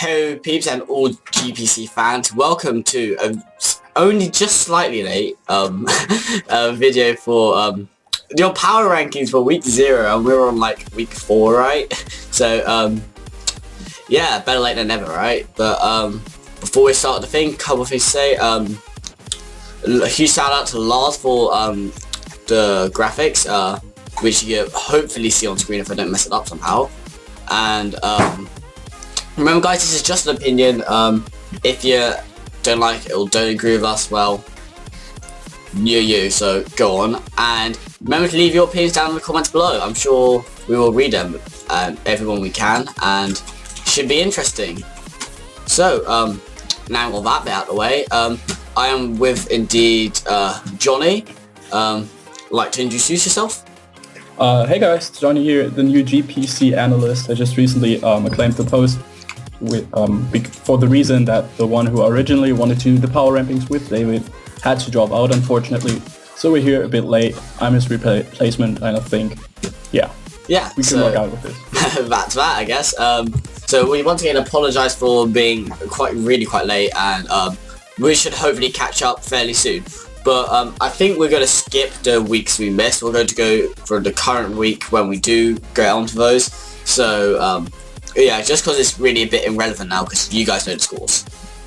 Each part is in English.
Hello peeps and all GPC fans, welcome to only just slightly late video for your power rankings for week 0, and we're on like week 4, right? So yeah, better late than never, right? But before we start the thing, couple of things to say. A huge shout out to Lars for the graphics, which you hopefully see on screen if I don't mess it up somehow. And remember guys, this is just an opinion. If you don't like it or don't agree with us, well, you, so go on. And remember to leave your opinions down in the comments below. I'm sure we will read them, everyone we can, and should be interesting. So, now all that bit out of the way, I am with, indeed, Johnny. Like to introduce yourself? Hey guys, Johnny here, the new GPC analyst. I just recently acclaimed the post with, for the reason that the one who originally wanted to do the power rankings with David had to drop out, unfortunately. So we're here a bit late. I'm his replacement, and I think, yeah, we can work out with this. That's that, I guess. So we once again apologise for being really quite late, and we should hopefully catch up fairly soon. But I think we're going to skip the weeks we missed. We're going to go for the current week when we do go onto those. So yeah, just because it's really a bit irrelevant now because you guys know the scores.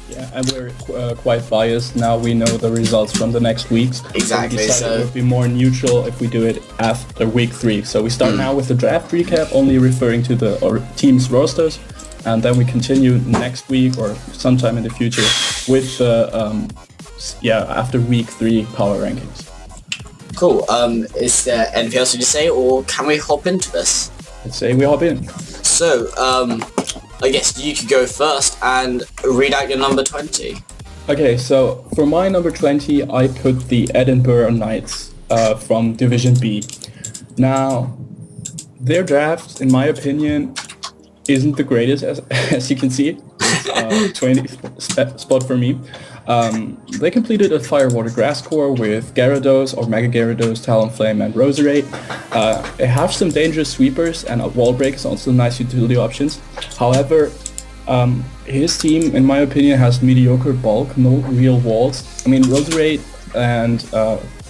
Yeah, and we're quite biased now. We know the results from the next weeks. Exactly. So it would be more neutral if we do it after week 3. So we start now with the draft recap, only referring to the team's rosters, and then we continue next week or sometime in the future with after week 3 power rankings. Cool. Is there anything else to say, or can we hop into this? Let's say we hop in. So, I guess you could go first and read out your number 20. Okay, so for my number 20, I put the Edinburgh Knights from Division B. Now, their draft, in my opinion, isn't the greatest, as you can see. It's 20th spot for me. They completed a Firewater Grass Core with Gyarados or Mega-Gyarados, Talonflame and Roserade. They have some dangerous sweepers and wall breaks, also nice utility options. However, his team, in my opinion, has mediocre bulk, no real walls. I mean, Roserade and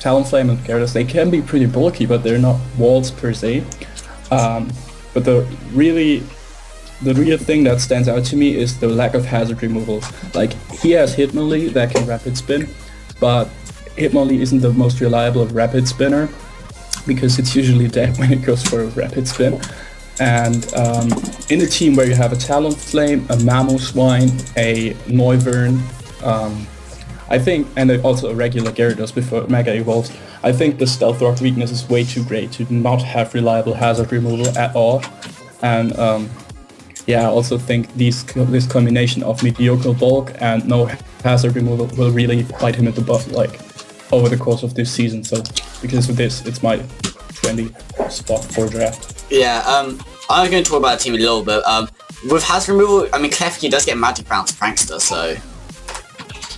Talonflame and Gyarados, they can be pretty bulky, but they're not walls per se. But the real thing that stands out to me is the lack of hazard removal. Like, he has Hitmonlee that can rapid spin, but Hitmonlee isn't the most reliable rapid spinner because it's usually dead when it goes for a rapid spin. And in a team where you have a Talonflame, a Mamoswine, a Noivern, I think, and also a regular Gyarados before Mega evolves, I think the Stealth Rock weakness is way too great to not have reliable hazard removal at all. And yeah, I also think this combination of mediocre bulk and no hazard removal will really bite him in the butt, like, over the course of this season. So because of this, it's my 20 spot for draft. Yeah, I'm going to talk about the team a little bit. With hazard removal, I mean, Clefable does get Magic Bounce Prankster, so,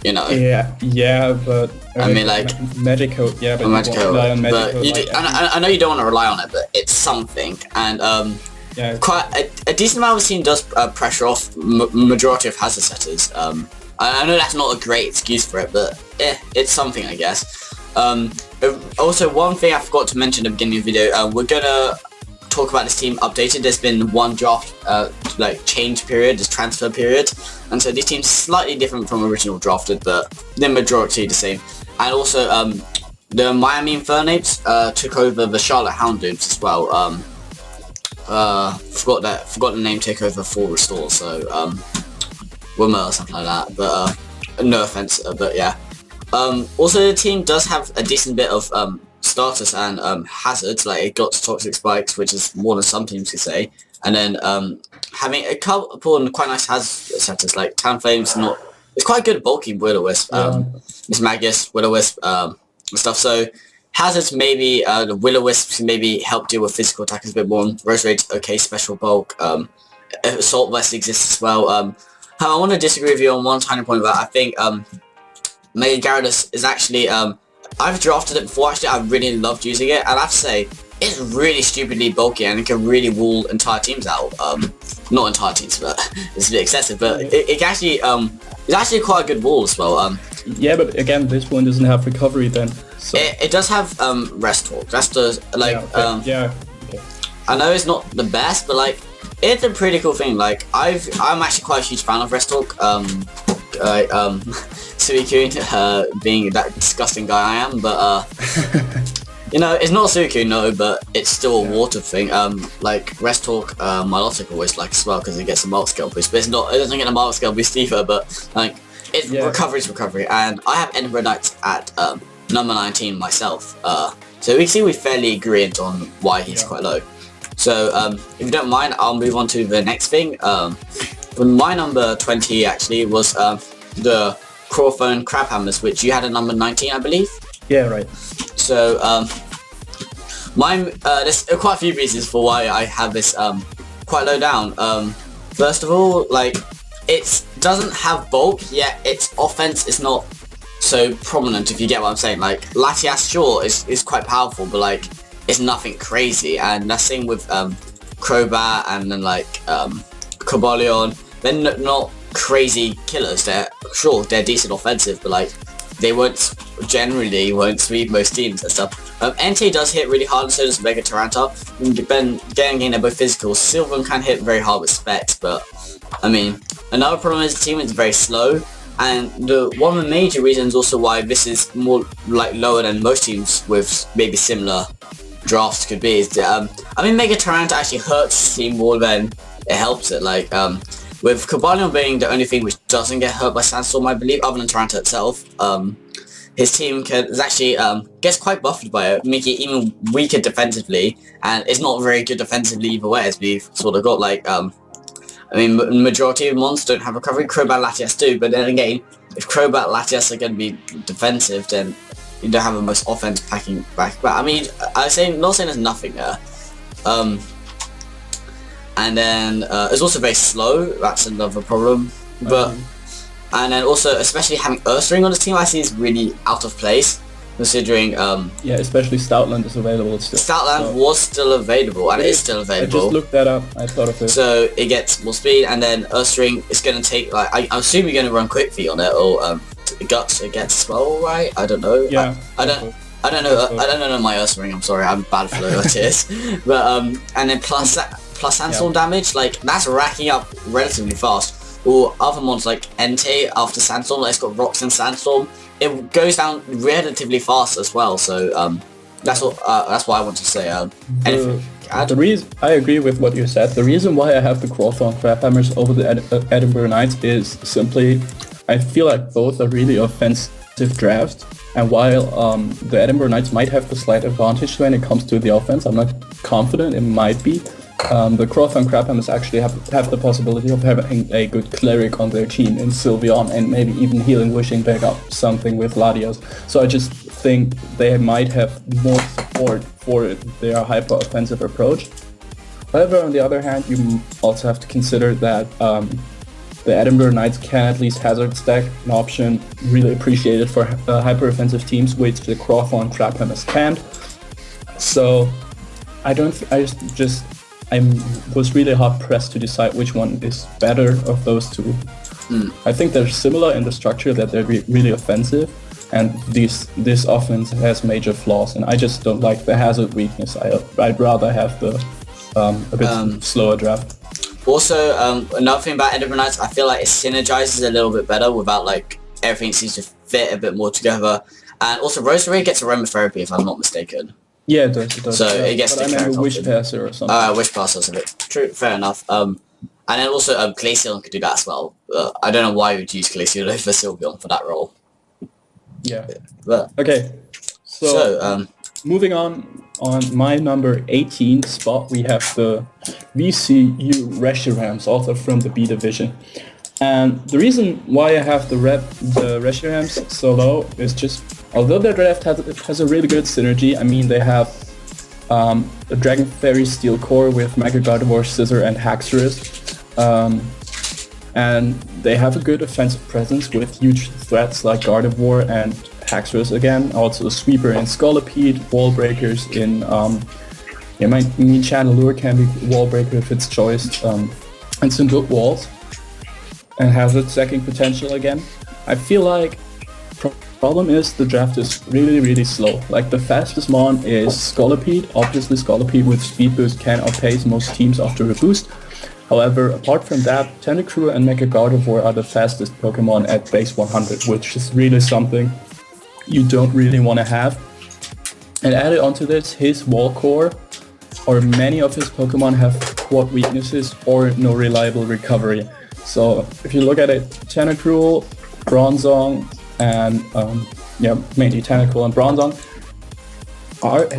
you know. Yeah, but I mean, like Magikarp, yeah, but Magikarp, rely on but Magikarp, you do, I know you don't want to rely on it, but it's something, and yeah, quite a decent amount of the team does pressure off majority of hazard setters. I know that's not a great excuse for it, but it's something, I guess. Also, one thing I forgot to mention at the beginning of the video, we're gonna talk about this team updated. There's been one draft like change period, this transfer period, and so this team's slightly different from original drafted, but the majority the same. And also, the Miami Infernapes took over the Charlotte Houndoops as well. Forgot the name takeover for Restore, so Wimmer or something like that, but no offense, but yeah. Also, the team does have a decent bit of status and hazards, like it got Toxic Spikes, which is more than some teams could say, and then having a couple of quite nice hazard setters, like Talonflame's it's quite good at bulky Will-O-Wisp, Miss Magus, Will-O-Wisp, and stuff, so hazards maybe, the Will-O-Wisps maybe help deal with physical attackers a bit more. Roserade's okay, special bulk, Assault Vest exists as well. I want to disagree with you on one tiny point, but I think Mega-Gyarados is actually, I've drafted it before, actually I really loved using it, and I have to say, it's really stupidly bulky and it can really wall entire teams out. Not entire teams, but it's a bit excessive. But it actually it's actually quite a good wall as well. Yeah, but again, this one doesn't have recovery then. So. It does have rest talk. That does like Okay. I know it's not the best, but like it's a pretty cool thing. Like I'm actually quite a huge fan of rest talk. Suicune, being that disgusting guy I am, but you know, it's not Suicune, no, but it's still a water thing. Like rest talk, Milotic always like as well because it gets a multi scale boost, but it doesn't get a multi scale boost either. But like it's recovery, and I have Edinburgh Knights at number 19 myself. So we see we fairly agreed on why he's quite low. So if you don't mind, I'll move on to the next thing. My number 20 actually was the Crawphone Crabhammers, which you had at number 19, I believe. Yeah, right. So there's quite a few reasons for why I have this quite low down. First of all, like it doesn't have bulk, yet its offense is not so prominent, if you get what I'm saying. Like Latias, sure, is quite powerful, but like it's nothing crazy. And that's same with Crobat and then like Cobalion. They're not crazy killers. They're decent offensive, but like they won't sweep most teams and stuff. NT does hit really hard, and so does Mega-Charizard. They're both physical. Sylvan can hit very hard with Specs, but I mean, another problem is the team is very slow. And one of the major reasons also why this is more like lower than most teams with maybe similar drafts could be is I mean, Mega-Charizard actually hurts the team more than it helps it. Like with Cobalion being the only thing which doesn't get hurt by Sandstorm, I believe, other than Taranta itself, his team gets quite buffeted by it, making it even weaker defensively, and it's not very good defensively either way, as we've sort of got like, I mean, majority of monsters don't have recovery. Crobat, Latias do, but then again, if Crobat, Latias are going to be defensive, then you don't have the most offense packing back. But I mean, not saying there's nothing there. And then it's also very slow. That's another problem. But and then also, especially having Ursaring on the team, I see is really out of place, considering yeah, especially Stoutland is available still. Stoutland was still available, and it is still available. I just looked that up. I thought of it. So it gets more speed, and then Ursaring is going to take like I assume you're going to run Quick Feet on it, or Guts against Spell, right? I don't know. Yeah. I don't know my Ursaring. I'm sorry, I'm bad for it. But and then plus Sandstorm damage, like that's racking up relatively fast. Or other mons like Entei after Sandstorm, like it's got Rocks and Sandstorm, it goes down relatively fast as well. So that's why I want to say. Anything to add? The reason I agree with what you said. The reason why I have the Crawthorn Crabhammers over the Edinburgh Knights is simply I feel like both are really offensive drafts. And while the Edinburgh Knights might have the slight advantage when it comes to the offense, I'm not confident it might be. The Crawthorn Crabhammers actually have the possibility of having a good cleric on their team in Sylveon, and maybe even Healing Wishing back up something with Latios. So I just think they might have more support for their hyper-offensive approach. However, on the other hand, you also have to consider that the Edinburgh Knights can at least hazard stack, an option really appreciated for hyper-offensive teams, which the Crawthorn Crabhammers can't. So I was really hard pressed to decide which one is better of those two. I think they're similar in the structure, that they're really offensive, and this offense has major flaws, and I just don't like the hazard weakness. I'd rather have the a bit slower draft. Also, another thing about Edinburgh Knights, I feel like it synergizes a little bit better without like everything seems to fit a bit more together. And also Roserade gets aromatherapy if I'm not mistaken. Yeah, it does. So it gets the character. Wish Passer or something. Wish Passer or something. True, fair enough. And then also Glaceon could do that as well. I don't know why you would use Glaceon over Sylveon for that role. Yeah. But, okay. So moving on my number 18 spot, we have the VCU Reshirams, also from the B Division. And the reason why I have the Reshirams so low is just, although their draft has a really good synergy, I mean, they have a Dragon Fairy Steel Core with Mega Gardevoir, Scizor, and Haxorus. And they have a good offensive presence with huge threats like Gardevoir and Haxorus again. Also Sweeper and Scolipede, Wall Breakers in Yeah, I mean, Chandelure can be wall breaker if it's choiced, and some good walls, and has its sacking potential again. I feel like problem is the draft is really slow. Like the fastest mon is Scolipede. Obviously Scolipede with speed boost can outpace most teams after a boost. However, apart from that, Tentacruel and Mega-Gardevoir are the fastest Pokemon at base 100, which is really something you don't really want to have. And added onto this, his wall core, or many of his Pokemon have quad weaknesses or no reliable recovery. So if you look at it, Tentacruel, Bronzong, and mainly Tentacruel and Bronzong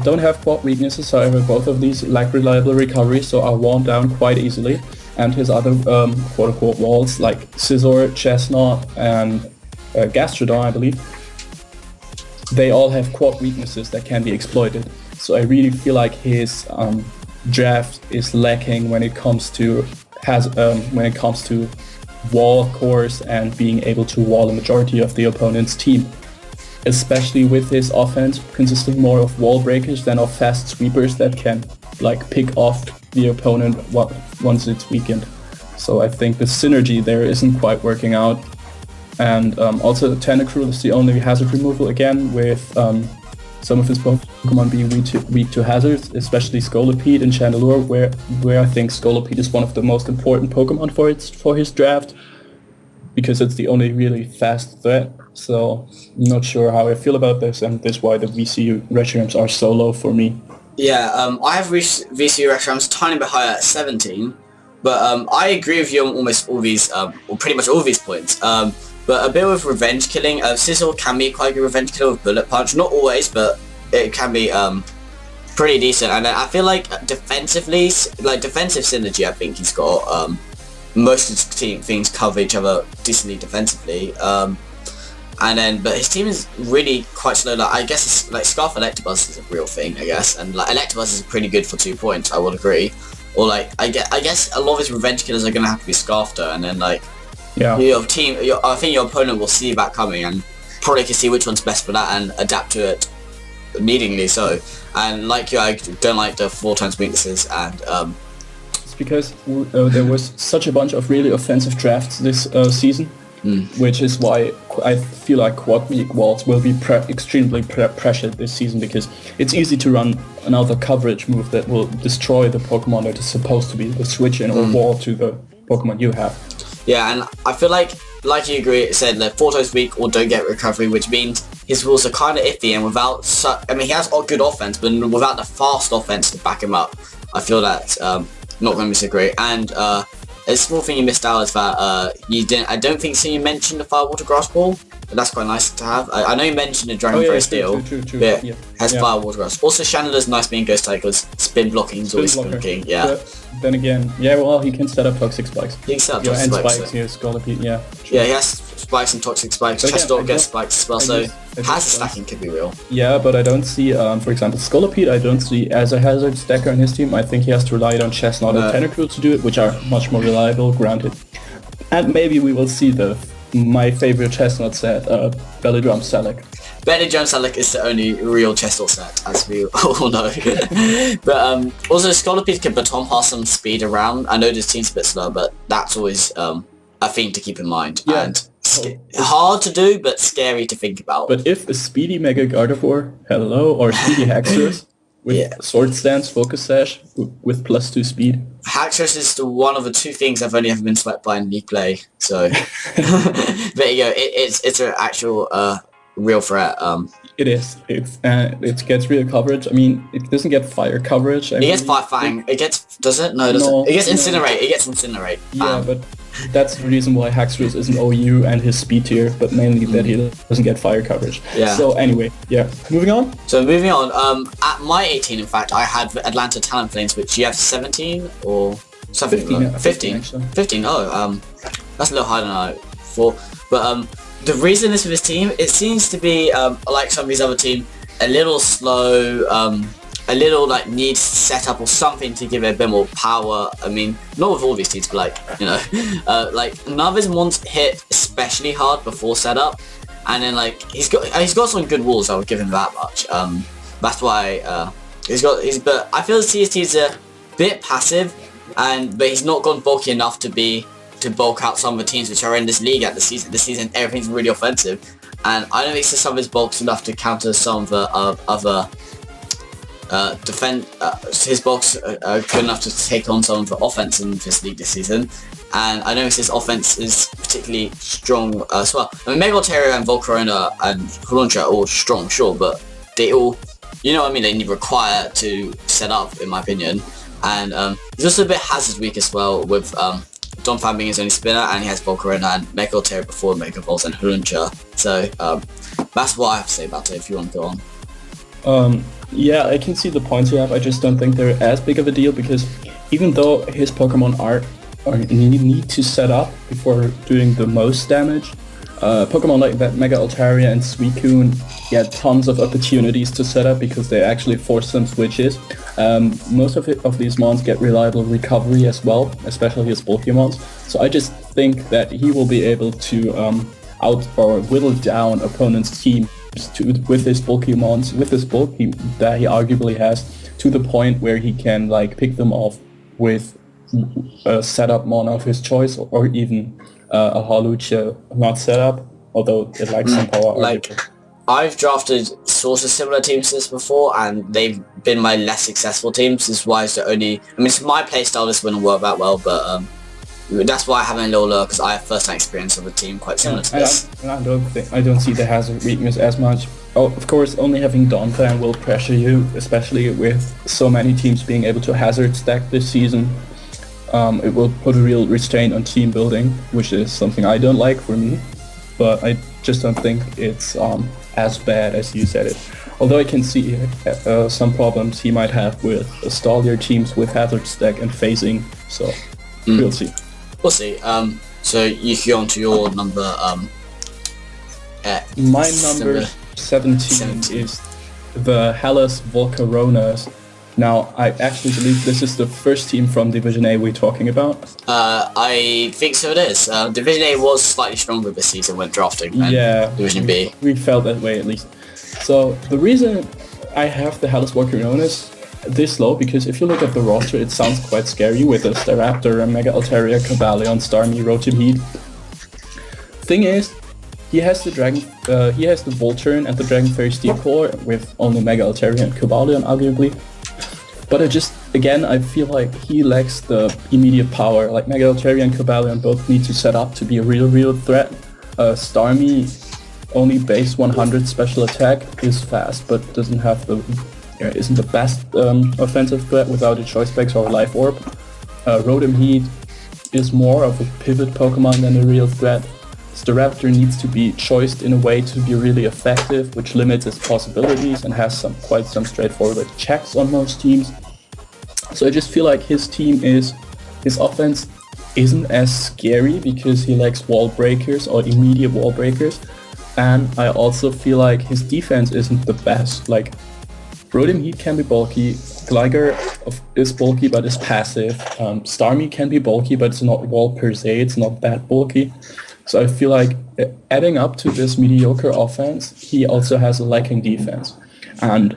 don't have quad weaknesses. However, both of these lack reliable recovery, so are worn down quite easily. And his other quote-unquote walls like Scizor, Chestnut, and Gastrodon, I believe, they all have quad weaknesses that can be exploited. So I really feel like his draft is lacking when it comes to wall cores and being able to wall a majority of the opponent's team, especially with his offense consisting more of wall breakers than of fast sweepers that can like pick off the opponent once it's weakened. So I think the synergy there isn't quite working out. And also Tentacruel is the only hazard removal again, with some of his Pokemon being weak to hazards, especially Scolipede and Chandelure, where I think Scolipede is one of the most important Pokemon for his draft, because it's the only really fast threat. So I'm not sure how I feel about this, and that's why the VCU Reshiram's are so low for me. Yeah, I have VCU Reshiram's tiny bit higher at 17, but I agree with you on almost all these, or pretty much all these points. But a bit with revenge killing, Scizor can be quite a good revenge killer with Bullet Punch. Not always, but it can be pretty decent. And I feel like defensively, like defensive synergy, I think he's got most of his team things cover each other decently defensively. But his team is really quite slow. Like I guess it's, like Scarf Electabuzz is a real thing, I guess, and like Electabuzz is pretty good for 2 points. I would agree. Or like I guess a lot of his revenge killers are gonna have to be Scarfter, and then like. Yeah. I think your opponent will see that coming and probably can see which one's best for that and adapt to it needingly so. And like you, I don't like the 4 times weaknesses, and it's because there was such a bunch of really offensive drafts this season, which is why I feel like quad weak walls will be extremely pressured this season, because it's easy to run another coverage move that will destroy the Pokemon that is supposed to be the switch in or wall to the Pokemon you have. Yeah, and I feel like you agree, it said that 4 times weak or don't get recovery, which means his rules are kind of iffy, and without, he has good offense, but without the fast offense to back him up, I feel that's not going to be so great. And a small thing you missed out is that I don't think you mentioned the Fire Water Grass Ball, but that's quite nice to have. I know you mentioned the Dragon Fairy Steel, but it has Fire Water Grass. Also, Chandeler's nice being Ghost type because spin blocking is always blocking. Yeah. Then again, he can set up Toxic Spikes. He can set up Toxic Spikes. He has Scolipede, yeah. True. Yeah, he has Spikes and Toxic Spikes. Chestnut gets Spikes as well, so hazard stacking could be real. Yeah, but I don't see, for example, Scolipede, I don't see as a hazard stacker in his team. I think he has to rely on Chestnut and Tentacruel to do it, which are much more reliable, granted. And maybe we will see my favorite Chestnut set, Bellydrum Select. Bellydrum Select is the only real Chestnut set, as we all know. But also Scolipede can baton pass some speed around. I know this team's a bit slow, but that's always a thing to keep in mind. Yeah. And hard to do, but scary to think about. But if a speedy Mega Gardevoir, or speedy Haxorus, with Sword Stance, Focus Sash, with +2 speed. Haxorus is one of the 2 things I've only ever been swept by in League Play, so... There you go, it's an actual real threat. It is. It gets real coverage. I mean, it doesn't get fire coverage. It gets Fire Fang. It gets... Does it? No, it doesn't. No, it gets Incinerate. It gets Incinerate. Yeah, but that's the reason why Haxorus isn't OU and his speed tier, but mainly that he doesn't get fire coverage. Yeah. So anyway, moving on. So moving on, at my 18, in fact, I had Atlanta Talonflames, which you have 17 or something. 15. 15. Oh, that's a little higher than I thought. But the reason this with his team, it seems to be like some of these other teams, a little slow. A little like needs setup or something to give it a bit more power. I mean, not with all these teams, but like, you know, like none of his ones hit especially hard before setup, and then like he's got some good walls. I would give him that much. That's why But I feel CST is a bit passive, but he's not gone bulky enough to bulk out some of the teams which are in this league at the season. This season, everything's really offensive, and I don't think some of his bulk's enough to counter some of the other his bulks are good enough to take on some of the offense in this league this season, and I don't think his offense is particularly strong as well. I mean, Mega-Charizard and Volcarona and Haunter are all strong, sure, but they all, you know what I mean, they need require to set up, in my opinion. And he's also a bit hazard weak as well, with Donphan being his only spinner, and he has Volcarona and Mega-Charizard before Mega Balls and Haunter. So that's what I have to say about it, if you want to go on. Yeah, I can see the points you have. I just don't think they're as big of a deal, because even though his Pokemon need to set up before doing the most damage, Pokemon like that Mega Altaria and Suicune get tons of opportunities to set up because they actually force some switches. Most of these mons get reliable recovery as well, especially his bulky mons. So I just think that he will be able to whittle down opponents' team with his bulky mons, with this bulky that he arguably has, to the point where he can like pick them off with a setup mon of his choice, or even a Hawlucha not set up, although it lacks some power. Like, I've drafted sort of similar teams to this before, and they've been my less successful teams. This is why it's the only, I mean, it's my playstyle, this wouldn't work that well, but that's why I have a little lower, because I have first-hand experience of a team quite similar to this. I don't see the hazard weakness as much. Oh, of course, only having Donphan will pressure you, especially with so many teams being able to hazard stack this season. It will put a real restraint on team building, which is something I don't like for me, but I just don't think it's as bad as you said it. Although I can see some problems he might have with stallier teams with hazard stack and phasing, so we'll see. We'll see. So you go on to your number. My number 17 is the Hellas Volcaronas. Now, I actually believe this is the first team from Division A we're talking about. I think so it is. Division A was slightly stronger this season when drafting than Division B. We felt that way at least. So the reason I have the Hellas Volcaronas this low, because if you look at the roster, it sounds quite scary with a Staraptor, a Mega Altaria, Cobalion, Starmie, Rotom-Heat. Thing is, he has the Volturn and the Dragon Fairy Steel Core with only Mega Altaria and Cobalion, arguably. But I feel like he lacks the immediate power. Like Mega Altaria and Cobalion both need to set up to be a real threat. Starmie, only base 100 special attack, is fast, but doesn't have isn't the best offensive threat without a Choice Specs or a Life Orb. Rotom-Heat is more of a pivot Pokemon than a real threat. Staraptor needs to be choiced in a way to be really effective, which limits its possibilities and has quite some straightforward checks on most teams. So I just feel like his offense isn't as scary because he lacks wall breakers or immediate wall breakers, and I also feel like his defense isn't the best. Like, Rotom-Heat can be bulky, Gligar is bulky but is passive, Starmie can be bulky but it's not wall per se, it's not that bulky. So I feel like adding up to this mediocre offense, he also has a lacking defense. And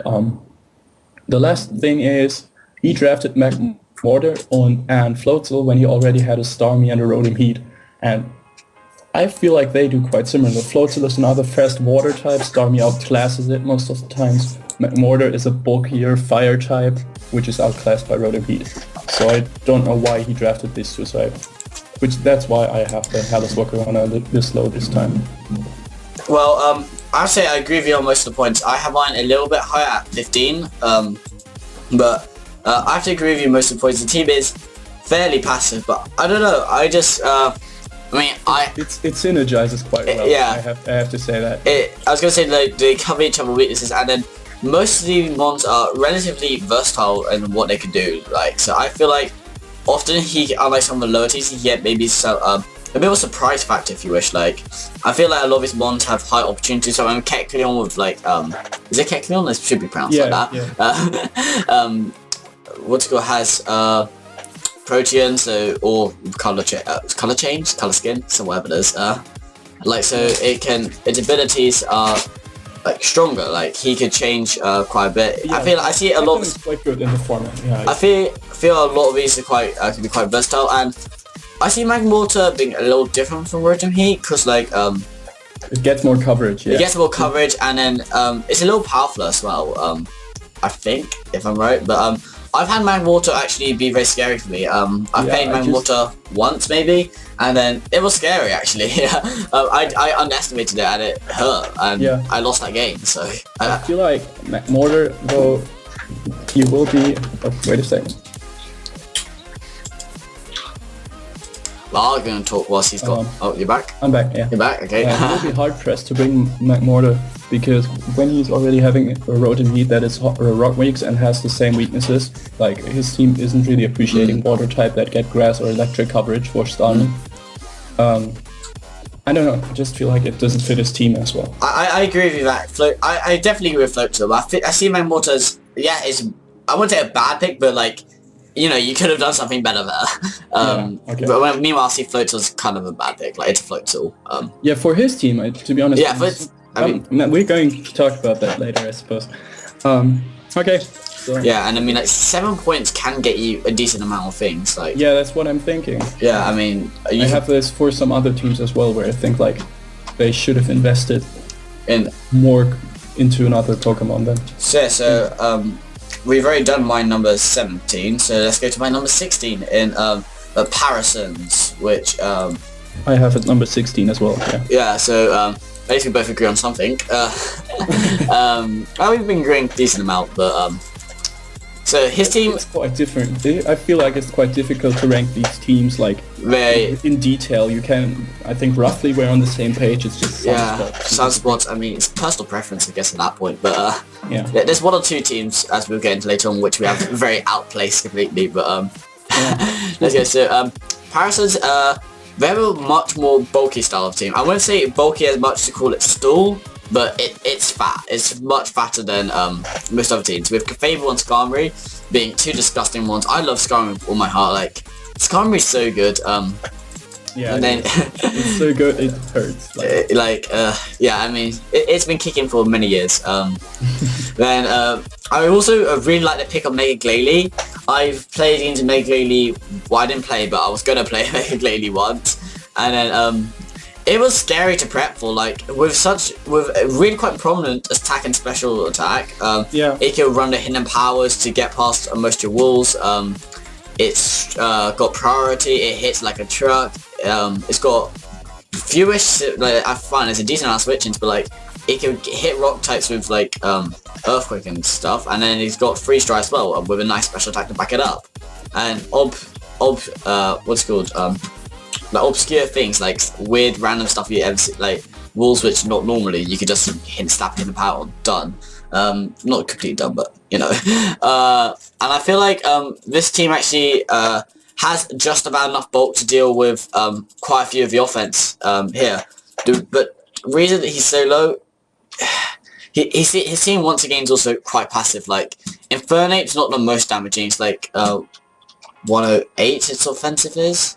the last thing is, he drafted Magmortar and Floatzel when he already had a Starmie and a Rotom-Heat. And I feel like they do quite similar. Floatzel is another fast water type, Starmie outclasses it most of the times. Magmortar is a bulkier fire type, which is outclassed by Rotom-Heat. So I don't know why he drafted these two types. That's why I have the Hellas Volcarona this low this time. Well, I'd say I agree with you on most of the points. I have mine a little bit higher at 15, but I have to agree with you most of the points. The team is fairly passive, but I don't know. I just, it synergizes quite well. Yeah, I have to say that. I was gonna say they cover each other weaknesses, and then most of the mons are relatively versatile in what they can do. Like, so I feel like often unlike some of the lower tiers, he get maybe a bit of a surprise factor, if you wish. Like, I feel like a lot of his mons have high opportunities. So I'm Kecleon with like, is it Kecleon? It should be pronounced like that. Yeah. What's it called? Has Protean, or color change, color skin, so whatever it is. Like, so its abilities are like stronger. Like he could change quite a bit. Yeah, I see a lot. It's quite good in the format. Yeah. I feel a lot of these are quite can be quite versatile, and I see Magmortar being a little different from Rotom-Heat because like it gets more coverage. Yeah. It gets more coverage, and then it's a little powerful as well. I think, if I'm right, but I've had Magmortar actually be very scary for me. I've played Magmortar once maybe, and then it was scary actually. I underestimated it and it hurt, and I lost that game. So I feel like Magmortar, though, he will be. Oh, wait a second. Lars going to talk whilst he's got. Oh, you're back. I'm back. Yeah. You're back. Okay. It will be hard pressed to bring Magmortar because when he's already having a Rotom-Heat that is Rock Weaks and has the same weaknesses, like his team isn't really appreciating water type that get grass or electric coverage for starting. I don't know. I just feel like it doesn't fit his team as well. I agree with you that. I definitely agree with Floatzel. I see Magmortar as I wouldn't say a bad pick, but like. You know, you could have done something better there. But meanwhile, I see Floatzel's kind of a bad pick. Like, it's a Floatzel. Yeah, for his team, to be honest. Yeah, but I mean, we're going to talk about that later, I suppose. Okay. So. Yeah, and I mean, like 7 points can get you a decent amount of things. Like. Yeah, that's what I'm thinking. Yeah, I mean, I have this for some other teams as well, where I think like they should have invested in more into another Pokemon then. So we've already done my number 17, so let's go to my number 16 in Parisons, which I have at number 16 as well. Yeah, so at least we both agree on something. We've been agreeing a decent amount, but so his team. It's quite different. I feel like it's quite difficult to rank these teams like in detail. You can, I think, roughly we're on the same page. It's just Sunspots. I mean, it's personal preference, I guess, at that point. But there's one or two teams, as we'll get into later on, which we have very outplaced completely. But let's go. So Parisons, they have a much more bulky style of team. I wouldn't say bulky as much to call it stool, but it's fat. It's much fatter than most other teams. With Clefable and Skarmory being two disgusting ones. I love Skarmory with all my heart. Like, Skarmory's so good. Yeah, and then it's so good it hurts. I mean, it's been kicking for many years. Then I also really like the pick of Mega-Glalie. I've played into Mega-Glalie. Well, I didn't play, but I was gonna play Mega-Glalie once, and then it was scary to prep for. Like with a really quite prominent attack and special attack. It can run the hidden powers to get past most of your walls. It's got priority. It hits like a truck. It's got fewish. Like I find there's a decent amount of switch-ins, but like it can hit rock types with like earthquake and stuff, and then he's got freeze dry as well with a nice special attack to back it up. And what's it called? Like obscure things, like weird random stuff you ever see, like walls which not normally you could just slap in the power done. Not completely done, but you know. And I feel like this team actually has just about enough bulk to deal with quite a few of the offense here. But the reason that he's so low, his team once again is also quite passive. Like Infernape's not the most damaging. It's like 108 its offensive is.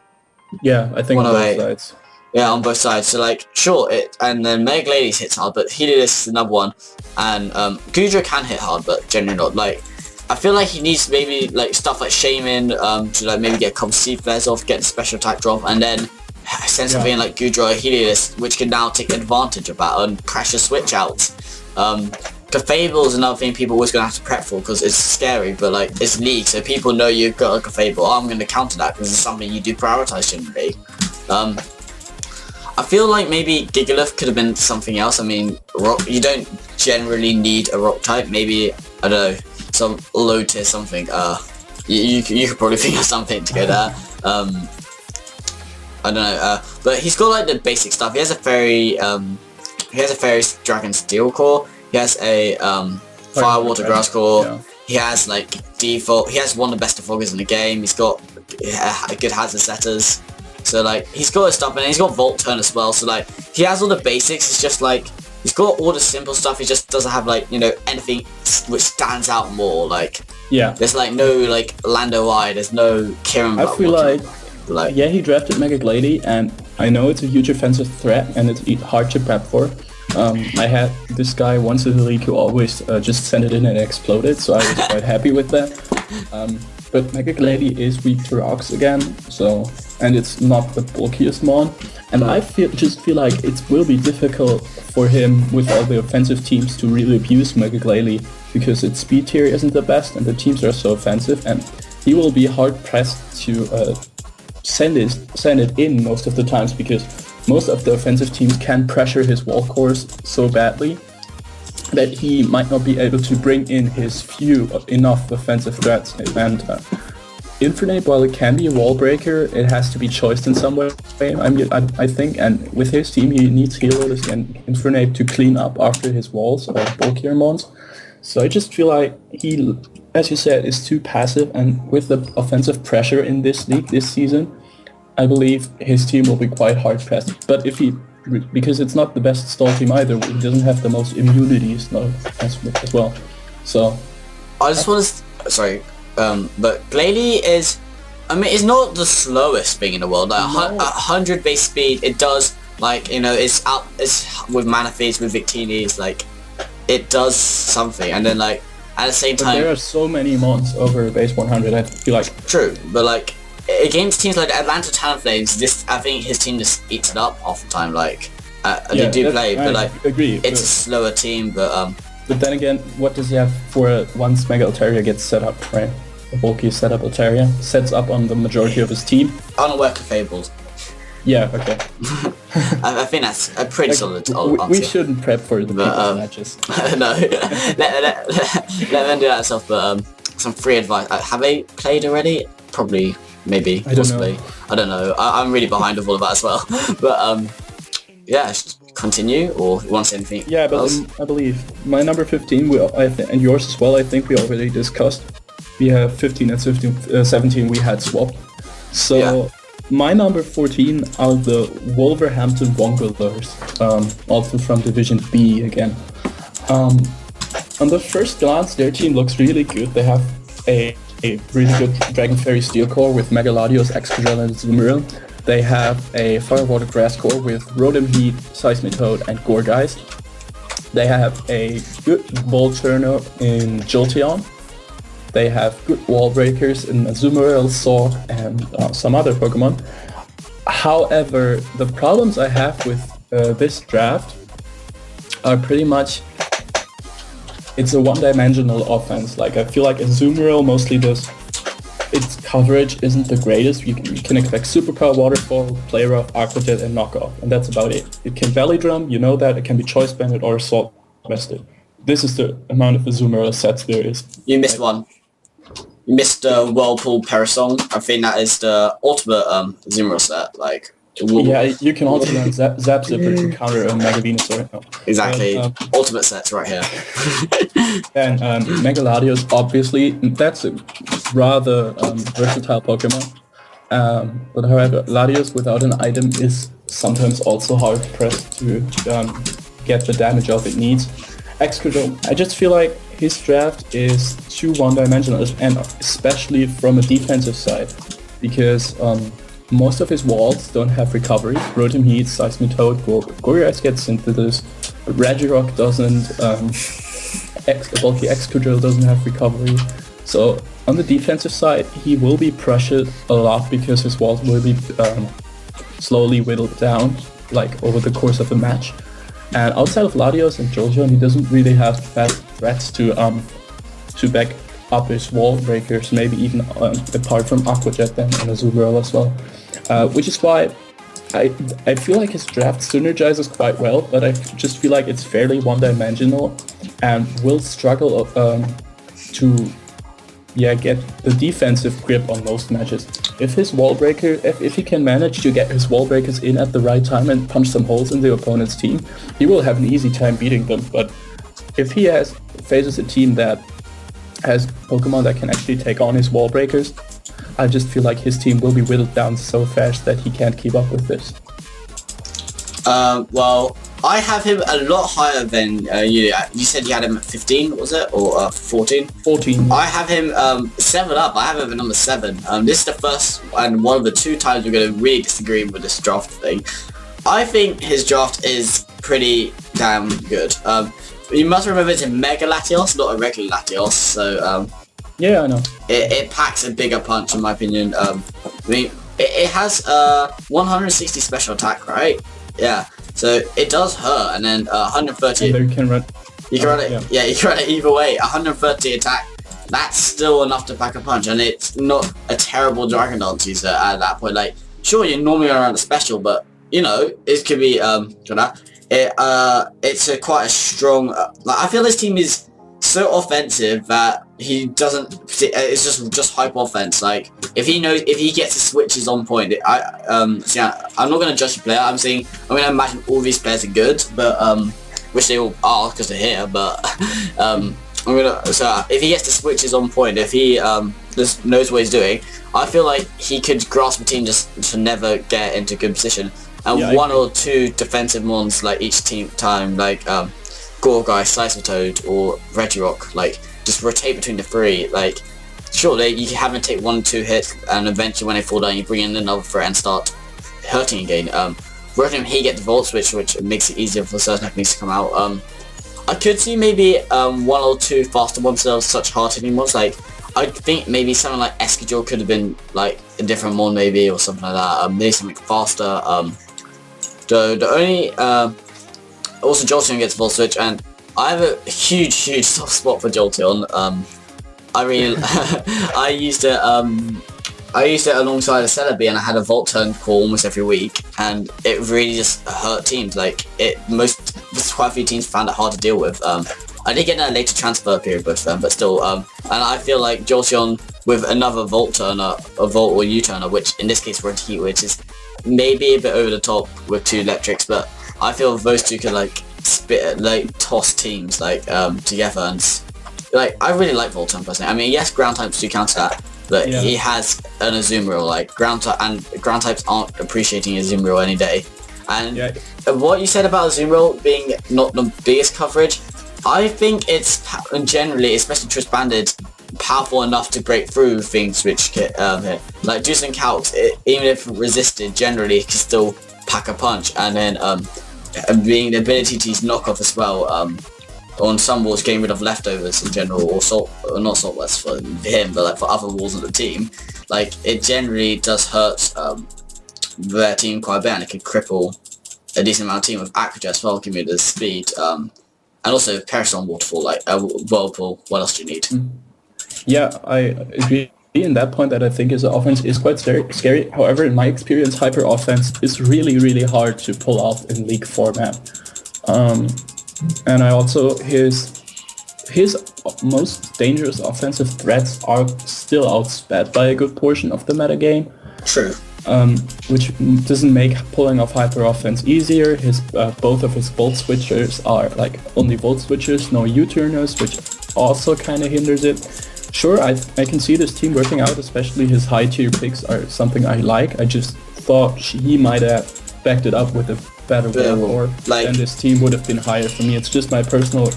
Yeah, I think on both sides. Yeah, on both sides. So like, sure, and then Mega-Glalie hits hard, but Helios is another one, and Goodra can hit hard, but generally not. Like, I feel like he needs maybe like stuff like Shaman to like maybe get a couple Seed Flares off, get a special attack drop, and then send something in like Goodra or Helios, which can now take advantage of that and crash a switch out. Clefable is another thing people are always going to have to prep for because it's scary, but like it's League, so people know you've got a Clefable. Oh, I'm going to counter that because it's something you do prioritize generally. I feel like maybe Gigalith could have been something else. I mean, rock. You don't generally need a rock type. Maybe, I don't know, some low tier something. You could probably think of something to go there. I don't know. But he's got like the basic stuff. He has a fairy dragon steel core. He has a fire water grass core. Yeah. He has like default. He has one of the best defoggers in the game. He's got good hazard setters. So like he's got his stuff, and he's got Volt Turn as well. So like he has all the basics. It's just like he's got all the simple stuff. He just doesn't have like, you know, anything which stands out more. Like there's like no like Landorus-I. There's no Kyurem. I feel like he drafted Mega-Glalie, and I know it's a huge offensive threat and it's hard to prep for. I had this guy once in the league who always just sent it in and exploded, so I was quite happy with that. But Mega-Glalie is weak to rocks again, and it's not the bulkiest mon. And I just feel like it will be difficult for him with all the offensive teams to really abuse Mega-Glalie, because its speed tier isn't the best and the teams are so offensive, and he will be hard pressed to send it in most of the times, because most of the offensive teams can pressure his wall course so badly that he might not be able to bring in his enough offensive threats. And Infernape, while it can be a wall breaker, it has to be choiced in some way. I think, and with his team, he needs Healers and Infernape to clean up after his walls or bulkier mons. So I just feel like he, as you said, is too passive, and with the offensive pressure in this league this season, I believe his team will be quite hard pressed. But because it's not the best stall team either, he doesn't have the most immunities as well. So I just want to but Glalie is, it's not the slowest thing in the world. Like 100 base speed, it does, like, it's with Manaphy, with Victini, like, it does something. And then, like, at the same time, there are so many mons over base 100. I feel like true, but like against teams like Atlanta Talonflames, I think his team just eats it up half the time. Like they do play, but like it's a slower team. But then again, what does he have for once Mega Altaria gets set up, right? The bulky setup Altaria sets up on the majority of his team. Unaware Clefable. Yeah, okay. I think that's a pretty solid answer. We shouldn't prep for the matches. No, let them do that stuff. But some free advice. Have they played already? Probably, maybe, possibly. I don't know. I'm really behind with all of that as well. But yeah, continue, or you want to say anything? Yeah, but I believe my number 15, and yours as well, I think we already discussed. We have 15 and 17 we had swapped. So yeah. My number 14 are the Wolverhampton Wongolers, also from Division B again. On the first glance, their team looks really good. They have a really good Dragon Fairy Steel core with Mega Latios, Excadrill, and Azumarill. They have a Fire Water Grass core with Rotom-Heat, Seismitoad, and Gourgeist. They have a good Ball Turner in Jolteon. They have good wall breakers in Azumarill, Saw, and some other Pokemon. However, the problems I have with this draft are pretty much, it's a one-dimensional offense. Like, I feel like Azumarill mostly does, its coverage isn't the greatest. You can expect Superpower, Waterfall, Play Rough, Aqua Jet, and Knock Off, and that's about it. It can Valley Drum, you know that. It can be Choice Banded or Assault Vested. This is the amount of Azumarill sets there is. You missed one. You missed Whirlpool Parasong. I think that is the ultimate Azumarill set. Like, yeah, you can also learn Zap Zipper to counter a Mega Venusaur. No. Exactly. Ultimate sets right here. And Mega Latios, obviously, that's a rather versatile Pokemon. But however, Latios without an item is sometimes also hard pressed to get the damage off it needs. Excadrill, I just feel like his draft is too one-dimensional, and especially from a defensive side, because most of his walls don't have recovery. Rotom-Heat, Seismitoad, Gourgeist gets Synthesis, Regirock doesn't, bulky Excadrill doesn't have recovery. So on the defensive side, he will be pressured a lot because his walls will be slowly whittled down, like over the course of a match. And outside of Latios and Jolteon, he doesn't really have fast threats to back up his wall breakers, maybe even apart from Aqua Jet and Azumarill as well. Which is why I feel like his draft synergizes quite well, but I just feel like it's fairly one-dimensional and will struggle to get the defensive grip on most matches. If his wall breaker, if he can manage to get his wall breakers in at the right time and punch some holes in the opponent's team, he will have an easy time beating them. But if he faces a team that has Pokemon that can actually take on his wall breakers, I just feel like his team will be whittled down so fast that he can't keep up with this. Well, I have him a lot higher than you. You said you had him at 15, was it? Or 14? 14. I have him 7 up. I have him at number 7. This is the first and one of the 2 times we're going to really disagree with this draft thing. I think his draft is pretty damn good. You must remember it's a Mega Latios, not a regular Latios, so yeah, I know. It packs a bigger punch in my opinion. I mean, it has 160 special attack, right? Yeah, so it does hurt, and then 130. And you can run. You can run it. Yeah, you can run it either way. 130 attack. That's still enough to pack a punch, and it's not a terrible Dragon Dance user at that point. Like, sure, you're normally around a special, but you know, it could be it's quite a strong. Like, I feel this team is so offensive that he doesn't. It's just hype offense. Like, if he gets his switches on point, I'm not gonna judge the player. I'm gonna imagine all these players are good, but which they all are because they're here. But so if he gets the switches on point, if he just knows what he's doing, I feel like he could grasp a team just to never get into good position. And one or two defensive mons like each time, like Gorgai, Scizor or Regirock, like just rotate between the three. Like, sure, you have them take 1-2 hits, and eventually when they fall down, you bring in another threat and start hurting again. Rotom, he get the Volt Switch, which makes it easier for certain techniques to come out. I could see maybe one or two faster ones, such hard-hitting ones. Like, I think maybe something like Escajor could have been like a different mon maybe, or something like that. Maybe something faster. The only also Jolteon gets Volt Switch, and I have a huge soft spot for Jolteon. I really I used it alongside a Celebi, and I had a Volt Turn call almost every week, and it really just hurt teams. Like, quite a few teams found it hard to deal with. I did get a later transfer period with them, but still, and I feel like Jolteon with another Volt Turner, a Volt or U-Turner, which in this case we're in Heat, which is maybe a bit over the top with two electrics, but I feel those two can like toss teams like together, and like I really like Volturn personally. I mean, yes, ground types do counter that, but he has an Azumarill. Like, ground types aren't appreciating Azumarill any day. And what you said about Azumarill being not the biggest coverage, I think it's generally, especially Twist Banded, powerful enough to break through things which like Juice and Calcs, even if resisted, generally can still pack a punch, and then being the ability to use knockoff as well. On some walls, getting rid of leftovers in general, or not salt west for him, but like for other walls of the team, like it generally does hurt their team quite a bit, and it can cripple a decent amount of team with Aquajet as well, giving you the speed, and also Parasol Waterfall, like Whirlpool. What else do you need? Yeah, I agree in that point that I think his offense is quite scary. However, in my experience, hyper offense is really hard to pull off in League format. And I also, his most dangerous offensive threats are still outsped by a good portion of the metagame. True. Which doesn't make pulling off hyper offense easier. Both of his Volt Switchers are like only Volt Switchers, no U-turners, which also kind of hinders it. Sure, I can see this team working out, especially his high tier picks are something I like. I just thought he might have backed it up with a better Warlord, then this team would have been higher for me. It's just my personal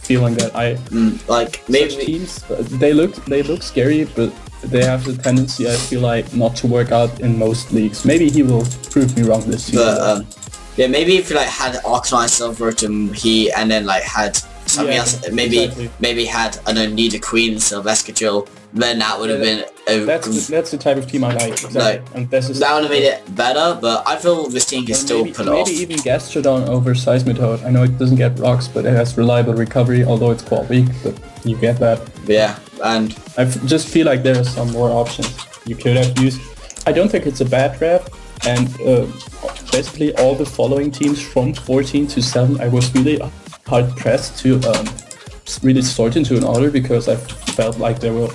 feeling that maybe teams, they look scary, but they have the tendency, I feel like, not to work out in most leagues. Maybe he will prove me wrong this season. But yeah, maybe if you like had Arcanine, Rotom, and then like had something else, maybe had, I don't know, Need a Queen instead of Escajor, then that would have been that's the type of team I like. Exactly. And that would have made it better, but I feel this team can still pull it off. Maybe even Gastrodon over Seismitoad. I know it doesn't get rocks, but it has reliable recovery, although it's quite weak, but you get that. Yeah, and I just feel like there are some more options you could have used. I don't think it's a bad draft, and basically all the following teams from 14 to 7, I was really hard pressed to really sort into an order, because I felt like they were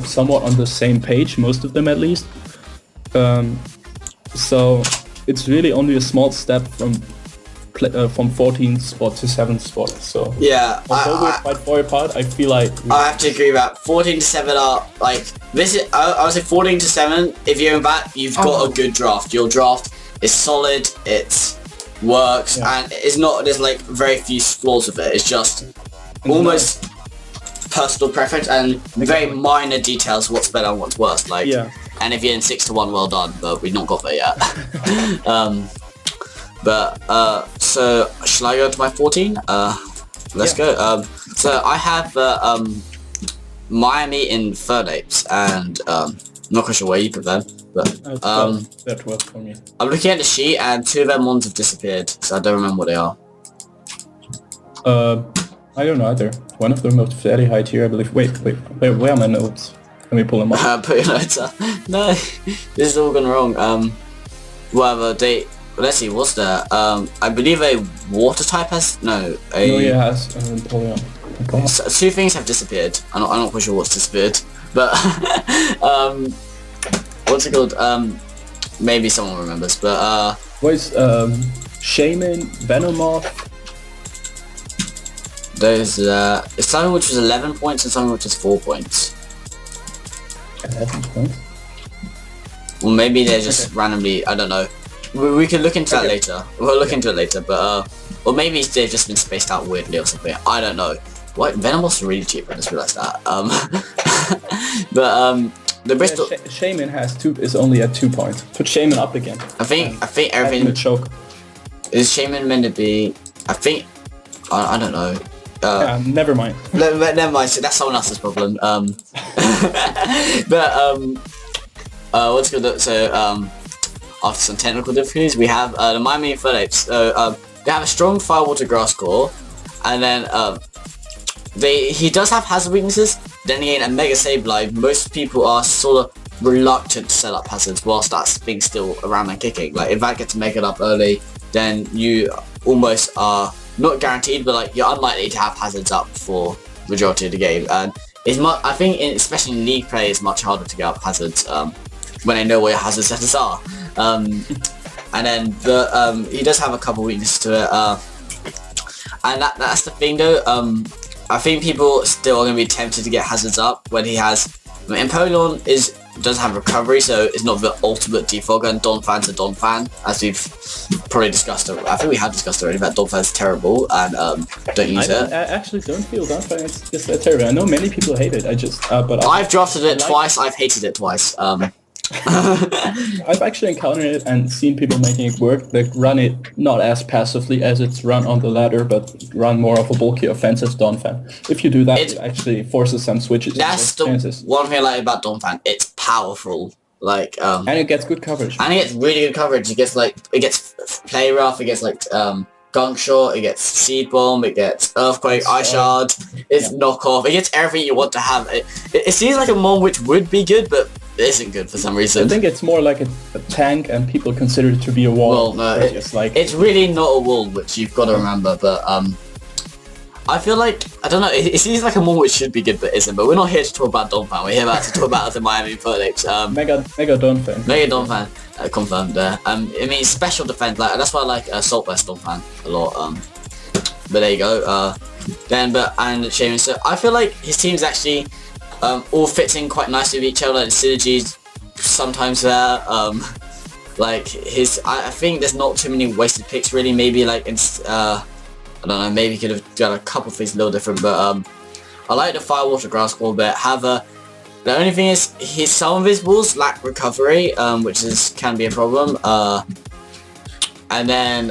somewhat on the same page, most of them at least. So it's really only a small step from 14th spot to 7th spot. So yeah, although we're quite far apart, I feel like I have to agree that 14 to 7 are like this. I would say 14 to 7. If you're in that, you've got a good draft. Your draft is solid. It works, and it's not. There's like very few flaws with it. It's just almost personal preference and very minor details. What's better and what's worse. Like, and if you're in 6 to 1, well done. But we've not got there yet. So shall I go to my 14? Let's go. So I have Miami Infernape, and I'm not quite sure where you put them, but that was for me. I'm looking at the sheet, and 2 of them ones have disappeared, so I don't remember what they are. I don't know either. One of them was very high tier, I believe. Wait, where are my notes? Let me pull them up. Put your notes up. No, this is all gone wrong. Whatever, let's see, what's there? I believe a water type has, no, it has, Empoleon. So, 2 things have disappeared. I'm not quite sure what's disappeared, but, what's it called? Maybe someone remembers, but, what is, Shaman, Venomoth? There's, it's something which was 11 points and something which is 4 points. 11 points? Well, maybe they're just randomly, I don't know. We can look into that later. We'll look into it later, but, or maybe they've just been spaced out weirdly or something. I don't know. What? Venomoth's really cheap, I just realised that. But, the Bristol... Shaman is only at 2 points. Put Shaman up again. I think everything... Choke. Is Shaman meant to be... I don't know. Yeah, never mind. Never mind, so that's someone else's problem. But, what's good, so, after some technical difficulties, we have, the Miami Infernape. So, they have a strong Fire, Water, Grass core, and then, he does have hazard weaknesses. Then again, a Mega Sableye, most people are sort of reluctant to set up hazards whilst that thing's still around and kicking. Like, if that gets to make it up early, then you almost are not guaranteed, but like you're unlikely to have hazards up for majority of the game. And it's I think, especially in league play, it's much harder to get up hazards when they know where your hazard setters are. And then he does have a couple weaknesses to it, and that's the thing though. I think people still are going to be tempted to get hazards up when he has. I mean, Empoleon does have recovery, so it's not the ultimate defogger, and Donphan's a Donphan, as we've probably discussed. I think we have discussed already that Donphan's terrible and don't use it. I actually don't feel Donphan is just that terrible. I know many people hate it. I've drafted it twice. I've hated it twice. I've actually encountered it and seen people making it work. They run it not as passively as it's run on the ladder, but run more of a bulky offensive Donphan. If you do that, it actually forces some switches. That's the one thing I like about Donphan. It's powerful, like and it gets good coverage. And it gets really good coverage. It gets play rough. It gets like gunk shot. It gets seed bomb. It gets earthquake, ice shard. It's knockoff. It gets everything you want to have. It seems like a mon which would be good, but it isn't good for some reason. I think it's more like a tank, and people consider it to be a wall. Well, no, it's really not a wall, which you've got to remember. But I feel like, I don't know, it seems like a mon which should be good, but isn't. But we're not here to talk about Donphan. We're here to talk about the Miami Infernape. Mega Donphan. Mega Donphan, confirmed there. I mean, special defense. Like that's why I like Assault Vest Donphan a lot. But there you go. And Shaman. So I feel like his team's actually all fits in quite nicely with each other. Like the synergies sometimes there. Like I think there's not too many wasted picks really. Maybe like I don't know. Maybe he could have done a couple of things a little different. But I like the Fire, Water, Grass core. But the only thing is some of his balls lack recovery, which can be a problem. And then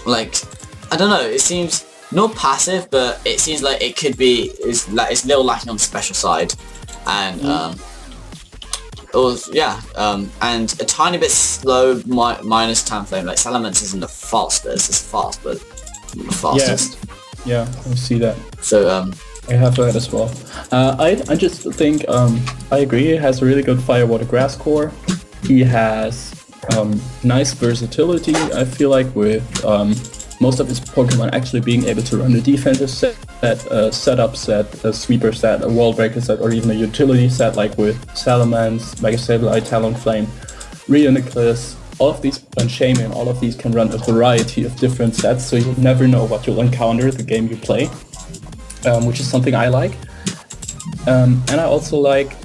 like I don't know. It seems not passive, but it seems like it could be it's a little lacking on the special side, and and a tiny bit slow minus Talonflame. Like Salamence isn't the fastest; it's fast, but not the fastest. Yeah, I see that. So I have that as well. I just think I agree. He has a really good Fire, Water, Grass core. He has nice versatility. I feel like with most of his Pokemon actually being able to run the defensive setup set, a sweeper set, a wall breaker set, or even a utility set like with Salamence, Mega Sableye, Talonflame, Rhinoniclus, all of these, and Shaman, all of these can run a variety of different sets, so you never know what you'll encounter the game you play, which is something I like. And I also like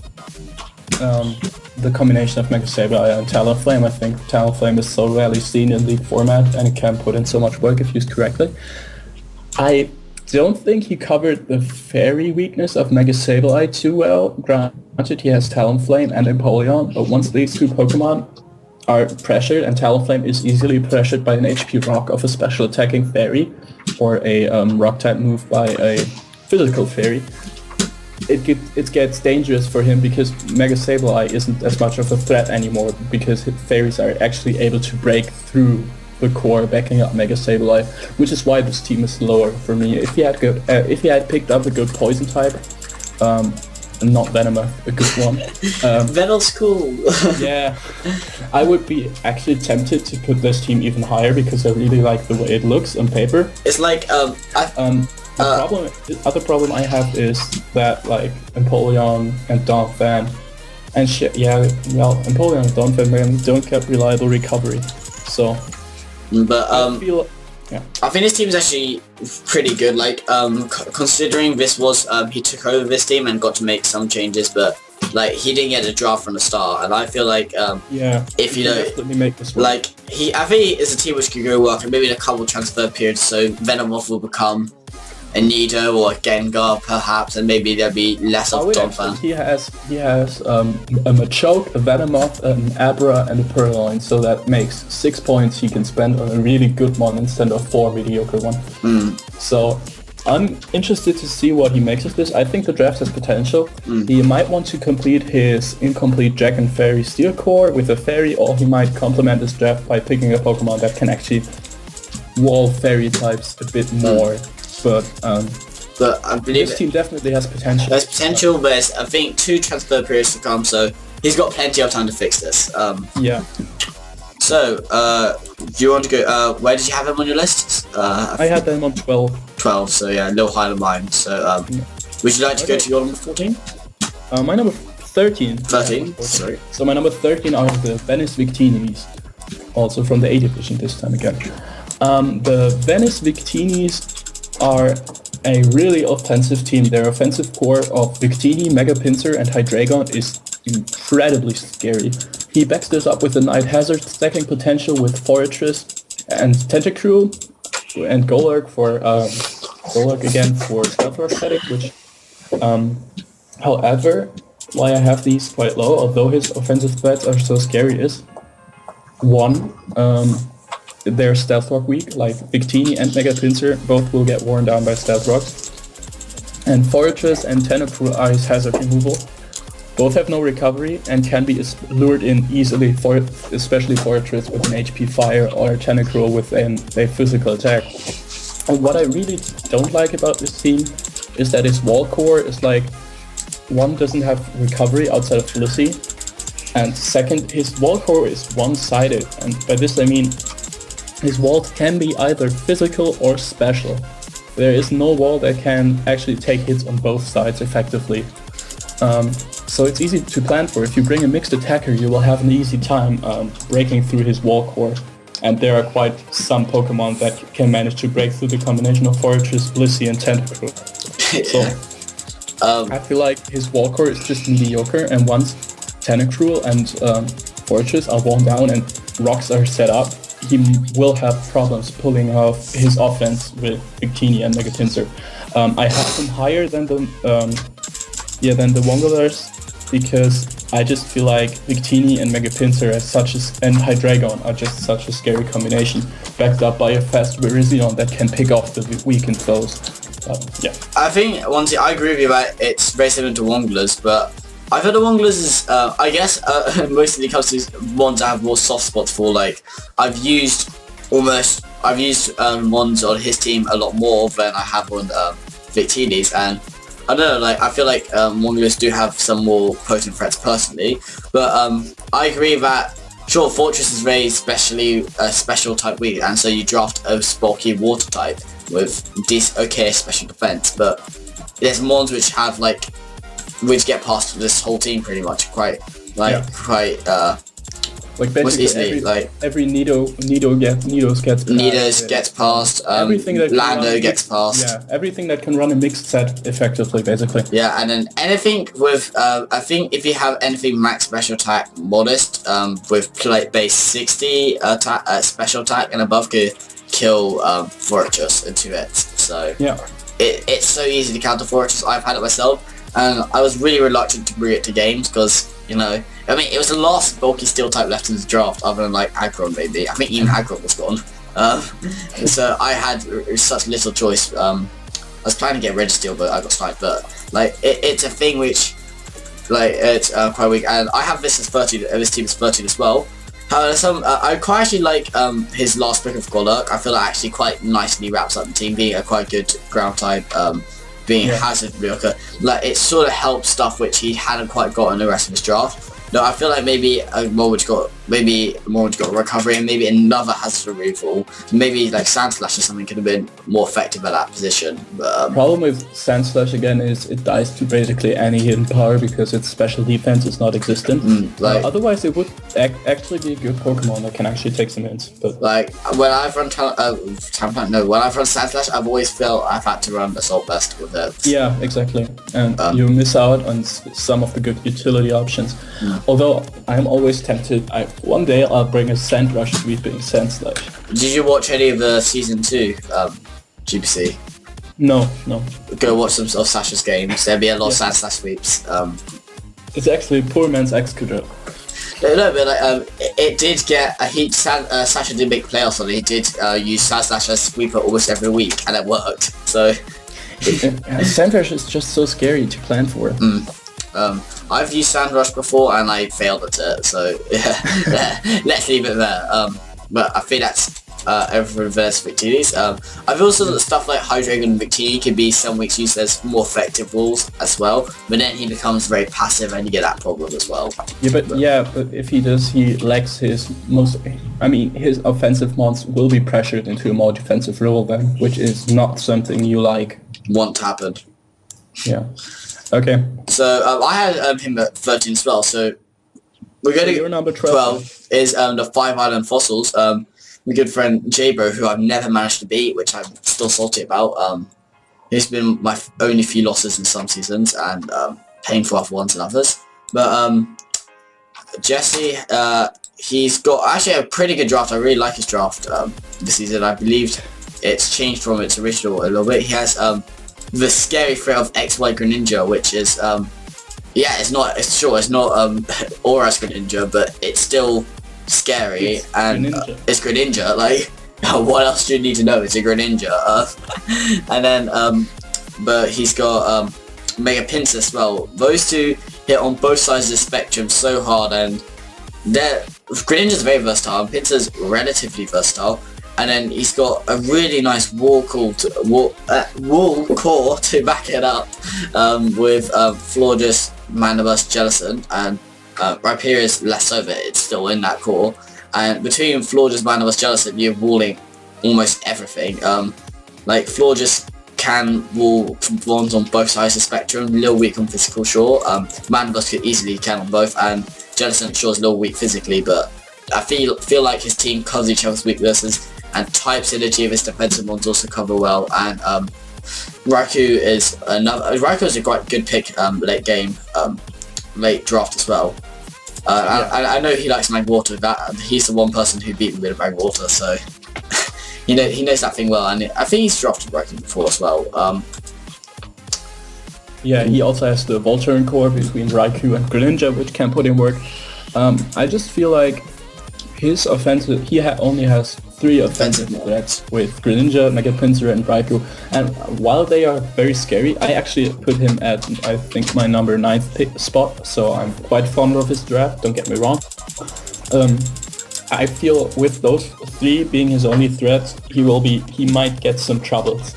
the combination of Mega Sableye and Talonflame. I think Talonflame is so rarely seen in League format, and it can put in so much work if used correctly. I don't think he covered the fairy weakness of Mega Sableye too well. Granted, he has Talonflame and Empoleon, but once these two Pokemon are pressured, and Talonflame is easily pressured by an HP Rock of a special attacking fairy, or a Rock type move by a physical fairy, it gets dangerous for him because Mega Sableye isn't as much of a threat anymore because fairies are actually able to break through the core backing up Mega Sableye, which is why this team is lower for me. If he had picked up a good poison type, not Venomoth, a good one. Venom's cool. Yeah, I would be actually tempted to put this team even higher because I really like the way it looks on paper. It's like the other problem I have is that like Empoleon and Donphan and shit. Yeah, well, Empoleon and Donphan don't get reliable recovery, so. But I think this team is actually pretty good. Like considering this was he took over this team and got to make some changes, but like he didn't get a draft from the start, and I feel like if you don't make this work. like I think it's a team which could go well and maybe in a couple transfer periods, so Venomoth will become a Nido or a Gengar perhaps, and maybe there'll be less of Donphan. He has a Machoke, a Venomoth, an Abra, and a Purloin, so that makes 6 points he can spend on a really good one instead of 4 mediocre one. So I'm interested to see what he makes of this. I think the draft has potential. He might want to complete his incomplete Dragon Fairy Steel Core with a Fairy, or he might complement his draft by picking a Pokemon that can actually wall Fairy types a bit more. But I believe this team definitely has potential. There's potential, but I think 2 transfer periods to come, so he's got plenty of time to fix this. Yeah. So, do you want to go? Where did you have him on your list? I had them on 12. 12, so yeah, a little higher than mine. So, would you like to go to your number 14? My number 13. 13. Sorry. So my number 13 are the Venice Victinis, also from the A division this time again. The Venice Victinis are a really offensive team. Their offensive core of Victini, Mega Pinsir, and Hydreigon is incredibly scary. He backs this up with a Night Hazard, stacking potential with Forretress and Tentacruel, and Golurk for Golurk again for Stealth Rock static, which however, why I have these quite low, although his offensive threats are so scary, is one, they're Stealth Rock weak, like Victini and Mega Pinsir both will get worn down by Stealth Rocks. And Forretress and Tentacruel are his hazard removal. Both have no recovery and can be lured in easily, especially Forretress with an HP Fire or Tentacruel with a physical attack. And what I really don't like about this team is that his wall core is like, one, doesn't have recovery outside of Felicity, and second, his wall core is one-sided, and by this I mean his walls can be either physical or special. There is no wall that can actually take hits on both sides effectively. So it's easy to plan for. If you bring a mixed attacker, you will have an easy time breaking through his wall core. And there are quite some Pokemon that can manage to break through the combination of Forretress, Blissey, and Tentacruel. So I feel like his wall core is just mediocre, and once Tentacruel and Forretress are worn down and rocks are set up, he will have problems pulling off his offense with Victini and Mega Pinsir. I have him higher than the Wongolers because I just feel like Victini and Mega Pinsir and Hydreigon are just such a scary combination, backed up by a fast Virizion that can pick off the weakened foes. Yeah. I think I agree with you about it's very similar to Wongolers, but I feel the Wongolers is, I guess, mostly comes to ones I have more soft spots for. Like, I've used ones on his team a lot more than I have on Victini's, and I don't know, like, I feel like Wongolers do have some more potent threats personally, but I agree that, sure, Fortress is very special type weak, and so you draft a bulky water type with this okay special defense, but there's ones which have, like, which get past this whole team pretty much quite basically every Nidos gets past. Everything that Lando gets past. Yeah, everything that can run a mixed set effectively, basically. Yeah, and then anything with I think if you have anything max special attack modest with plate base 60 special attack and above could kill Fortress in 2 hits. So yeah, it's so easy to counter Fortress. I've had it myself. And I was really reluctant to bring it to games because, you know, I mean, it was the last bulky steel type left in the draft, other than like Aggron maybe. I think even Aggron was gone. So I had such little choice. I was planning to get Registeel, but I got sniped. But like, it's a thing which, like, it's quite weak. And I have this as 13. This team is 13 as well. However, I quite actually like his last pick of Golduck. I feel that actually quite nicely wraps up the team, being a quite good ground type, being a hazard blocker. Like, it sort of helps stuff which he hadn't quite got in the rest of his draft. No, I feel like maybe Mortgage got recovery, and maybe another hazard removal. Maybe like Sandslash or something could have been more effective at that position. But, problem with Sandslash again is it dies to basically any hidden power because its special defense is not existent. Otherwise, it would actually be a good Pokemon that can actually take some hits. But like when I've run when I've run Sandslash, I've always felt I've had to run Assault Vest with it. Yeah, exactly, and you miss out on some of the good utility options. Although I'm always tempted, one day I'll bring a Sand Rush sweeping Sandslash. Did you watch any of the season 2 GPC? No. Go watch some of Sasha's games. There'll be a lot of Sandslash sweeps. It's actually poor man's Excadrill. No, but like, it did get Sasha did make playoffs on it. He did use Sandslash as sweeper almost every week, and it worked. So Sand Rush is just so scary to plan for. I've used Sand Rush before and I failed at it, so yeah, let's leave it there. But I think that's over reverse Victini's. I've also got stuff like Hydreigon and Victini can be some weeks used as more effective rules as well, but then he becomes very passive and you get that problem as well. But if he does, he lacks his his offensive mons will be pressured into a more defensive role then, which is not something you want to happen. Yeah. Okay. So I had him at 13 as well. So we're going to your number 12 is the 5 Island Fossils. My good friend J-Bro, who I've never managed to beat, which I'm still salty about. He's been my only few losses in some seasons and painful other ones and others. But Jesse, he's got actually a pretty good draft. I really like his draft this season. I believe it's changed from its original a little bit. He has the scary threat of XY Greninja, which is it's not Aurorus Greninja, but it's still scary, and it's Greninja. Like, what else do you need to know? It's a Greninja. And then but he's got Mega Pinsir as well. Those two hit on both sides of the spectrum so hard, and Greninja's very versatile and Pinsir's relatively versatile. And then he's got a really nice wall core to back it up with Florges, Manabus, Jellicent, and right here is less of it. It's still in that core. And between Florges, Manabus, Jellicent, you're walling almost everything. Like Florges can wall wands on both sides of the spectrum. A little weak on physical, sure. Manabus could easily can on both, and Jellicent sure is a little weak physically, but I feel like his team covers each other's weaknesses, and type synergy of his defensive mons also cover well. And Raikou is a quite good pick late game, late draft as well. I know he likes Magwater. He's the one person who beat me with Magwater, so he knows that thing well. And I think he's drafted Raikou before as well. Yeah, he also has the Volturn core between Raikou and Greninja, which can put in work. I just feel like his offensive, only has 3 offensive threats with Greninja, Mega Pinsir, and Raikou. And while they are very scary, I actually put him at, I think, my number 9th spot, so I'm quite fond of his draft, don't get me wrong. I feel with those 3 being his only threats, he might get some troubles.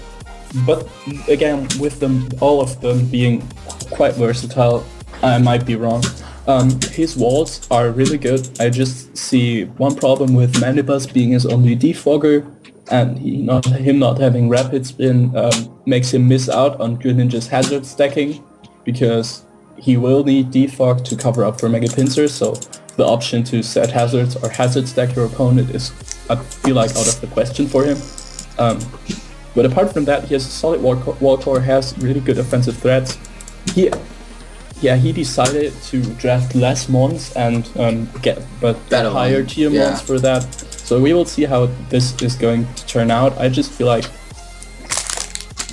But again, with all of them being quite versatile, I might be wrong. His walls are really good. I just see one problem with Manabus being his only defogger, and him not having Rapid Spin makes him miss out on Greninja's hazard stacking, because he will need defog to cover up for Mega Pinsir, so the option to set hazards or hazard stack your opponent is, I feel like, out of the question for him. But apart from that, he has a solid wall core, has really good offensive threats. He decided to draft less mons and get better higher tier mons for that. So we will see how this is going to turn out. I just feel like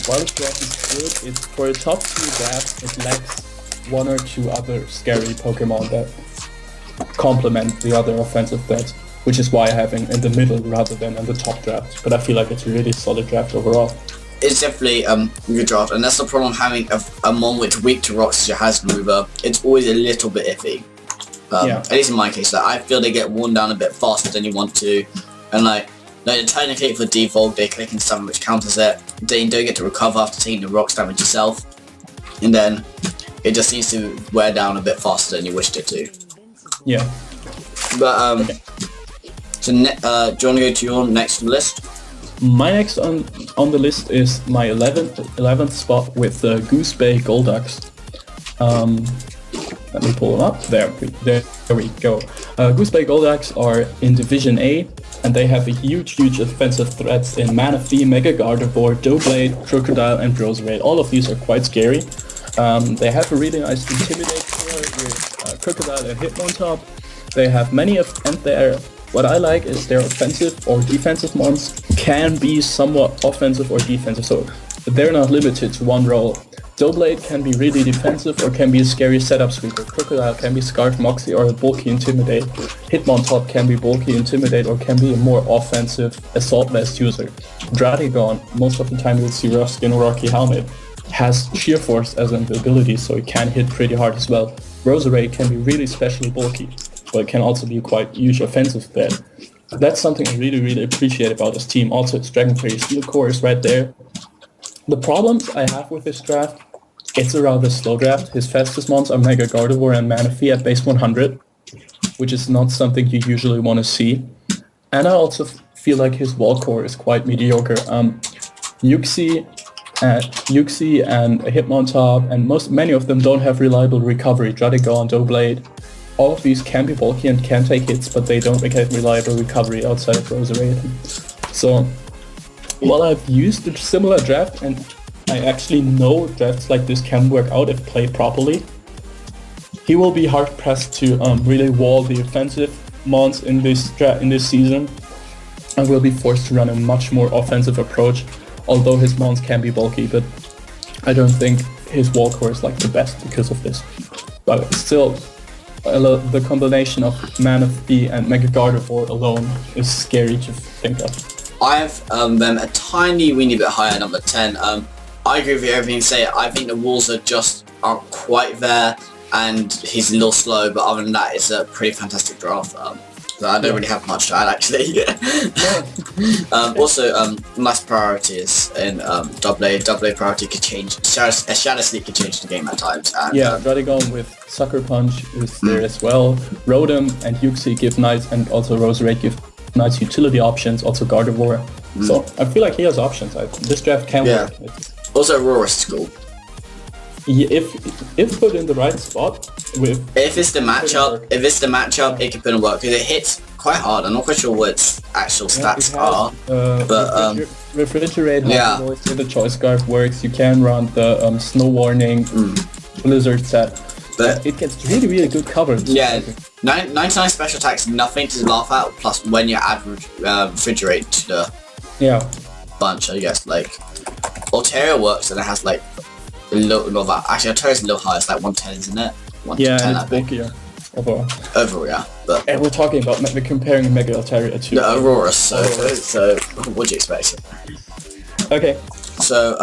while the draft is good, for a top tier draft, it lacks 1 or 2 other scary Pokemon that complement the other offensive bets, which is why I have in the middle rather than in the top draft. But I feel like it's a really solid draft overall. It's definitely a good draft, and that's the problem having a mon which weak to rocks has mover. It's always a little bit iffy. At least in my case, like, I feel they get worn down a bit faster than you want to, and like the turn and click for default, they click into something which counters it. Then you don't get to recover after taking the rocks damage yourself, and then it just seems to wear down a bit faster than you wished it to. Yeah. But okay. So do you want to go to your next list? My next on the list is my 11th spot with the GOOSE GOLDUCKS. Let me pull them up. There we go. GOOSE GOLDUCKS are in Division A, and they have a huge offensive threats in Manaphy, Mega-Gardevoir, Doublade, Krookodile, and Roserade. All of these are quite scary. They have a really nice Intimidate score with Krookodile and Hitmontop. They have many what I like is their offensive or defensive mons can be somewhat offensive or defensive, so they're not limited to one role. Doublade can be really defensive or can be a scary setup sweeper. Krookodile can be Scarf Moxie or a bulky Intimidate. Hitmontop can be bulky Intimidate or can be a more offensive Assault Vest user. Druddigon, most of the time you'll see Rough Skin or Rocky Helmet, has Sheer Force as an ability, so it can hit pretty hard as well. Roserade can be really specially bulky, but it can also be quite huge offensive bet. That's something I really appreciate about this team. Also, its Dragon Fairy Steel Core is right there. The problems I have with this draft, it's a rather slow draft. His fastest mons are Mega-Gardevoir and Manaphy at base 100, which is not something you usually want to see. And I also feel like his wall core is quite mediocre. Uxie and Hitmontop and many of them don't have reliable recovery. Druddigon, Doublade, all of these can be bulky and can take hits, but they don't have reliable recovery outside of Roserade. So, while I've used a similar draft and I actually know drafts like this can work out if played properly, he will be hard pressed to really wall the offensive mons in this season, and will be forced to run a much more offensive approach. Although his mons can be bulky, but I don't think his wall core is like the best because of this. But still, the combination of Manaphy and Mega-Gardevoir alone is scary to think of. I have them a tiny weeny bit higher, number 10. I agree with you everything you say. I think the walls aren't quite there, and he's a little slow, but other than that, it's a pretty fantastic draft. So I don't really have much to add, actually. Also, nice priorities in Doublade. Doublade priority could change. Shadow Sneak could change the game at times. And, Druddigon with Sucker Punch is there as well. Rotom and Uxie give nice, and also Roserade give nice utility options, also Gardevoir. So I feel like he has options. This draft can work. Also Aurorus is cool. Yeah, if put in the right spot if it's the matchup, it can put in work because it hits quite hard. I'm not quite sure what its actual stats are, but Refrigerate voice in the Choice Scarf works. You can run the Snow Warning Blizzard set, but it gets really good coverage. Yeah, 99 special attacks, nothing to laugh at. Plus, when you add Refrigerate to the bunch, I guess like Altaria works, and it has like a little of that. Actually, Altaria's a little higher. It's like 110, isn't it? 110, yeah, it's bulkier overall. Overall, yeah. But and we're talking about comparing Mega Altaria to Aurorus. So what'd you expect? Okay. So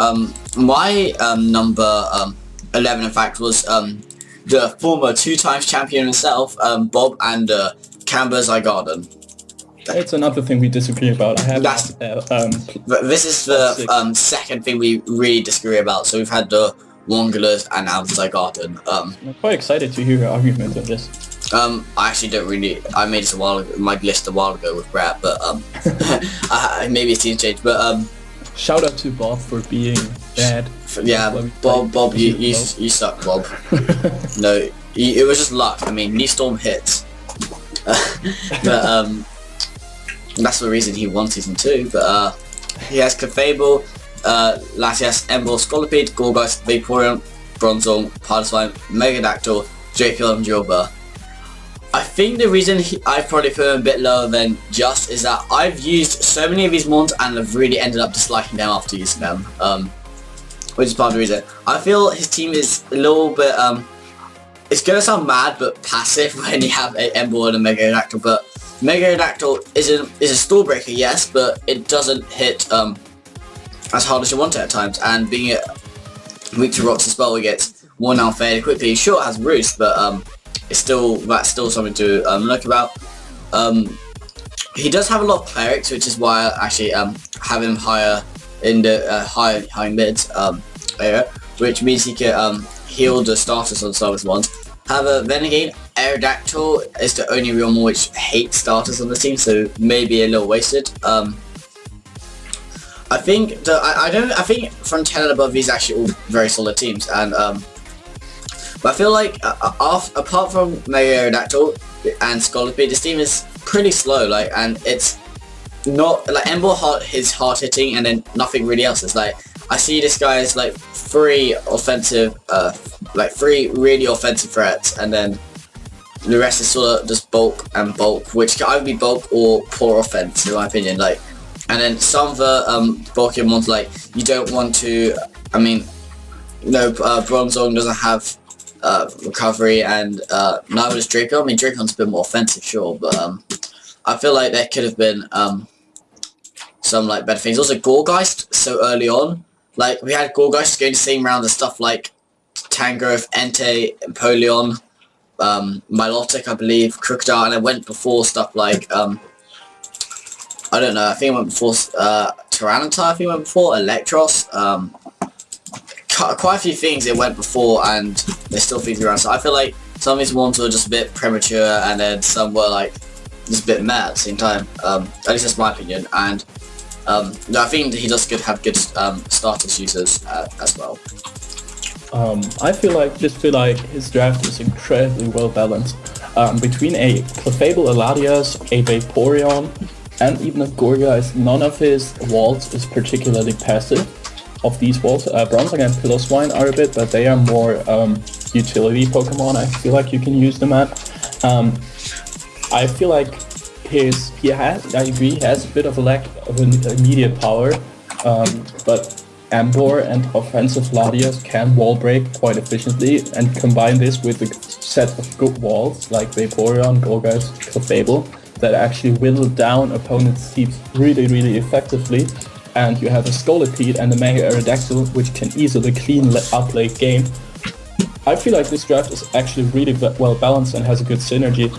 my number 11, in fact, was the former 2 times champion himself, Bob, and CAMBUUR ZYGARDEN. It's another thing we disagree about. This is the second thing we really disagree about. So we've had the Wongulers and now the ZYGARDEN. I'm quite excited to hear your argument on this. I actually don't really. I made this my list a while ago with Brad, but maybe it's changed. But shout out to Bob for being bad. Yeah, Bob, you suck, Bob. No, it was just luck. I mean, Knee Storm hits, but that's the reason he won season 2. But he has Clefable, Latias, Emboar, Scolipede, Gorgeist, Vaporeon, Bronzong, Piloswine, Megadactyl, JPL, and Jilbur. I think the reason I probably put him a bit lower than Just is that I've used so many of these mons and have really ended up disliking them after using them, which is part of the reason. I feel his team is a little bit, it's gonna sound mad but passive when you have a Emboar and a Mega-Aerodactyl, but Mega-Aerodactyl is a stall breaker, yes, but it doesn't hit as hard as you want it at times, and being weak to rocks as well, it gets worn down fairly quickly. Sure, it has roost, but that's still something to look about. He does have a lot of clerics, which is why I actually have him higher in the high mids area, which means he can heal the starters on some of his ones. However, then again, Aerodactyl is the only real one which hates starters on the team, so maybe a little wasted. I think I think from 10 and above, these are actually all very solid teams, and but I feel like apart from Mega-Aerodactyl and Scolipede, this team is pretty slow. Like, and it's not like Emboar is hard hitting, and then nothing really else. It's like I see this guy's like three really offensive threats, and then the rest is sort of just bulk, which can either be bulk or poor offense, in my opinion. Like, and then some of the bulkier ones, like you don't want to. I mean, no, Bronzong doesn't have recovery, and neither does Dracon. I mean, Dracon's a bit more offensive, sure, but I feel like there could have been some like better things. Also, Gourgeist so early on, like we had Gourgeist going the same round as stuff like Tangrowth, Entei, Empoleon, Milotic, I believe, Krookodile, and it went before stuff like I don't know. I think it went before Tyranitar. I think it went before Electros. Quite a few things it went before, and there's still things around. So I feel like some of these ones were just a bit premature, and then some were like just a bit mad at the same time. At least that's my opinion. And no, I think he does have good starters users as well. I feel like his draft is incredibly well balanced between a Clefable, a Latias, a Vaporeon, and even a Gourgeist. None of his walls is particularly passive. Of these walls, Bronzong and Piloswine are a bit, but they are more utility Pokemon. I feel like you can use them at. I feel like I agree, he has a bit of a lack of immediate power, but Emboar and offensive Latias can wall break quite efficiently, and combine this with a set of good walls like Vaporeon, Gourgeist, Clefable that actually whittle down opponents' teams really, really effectively. And you have a Scolipede and a Mega-Aerodactyl, which can easily clean up late game. I feel like this draft is actually really well balanced and has a good synergy.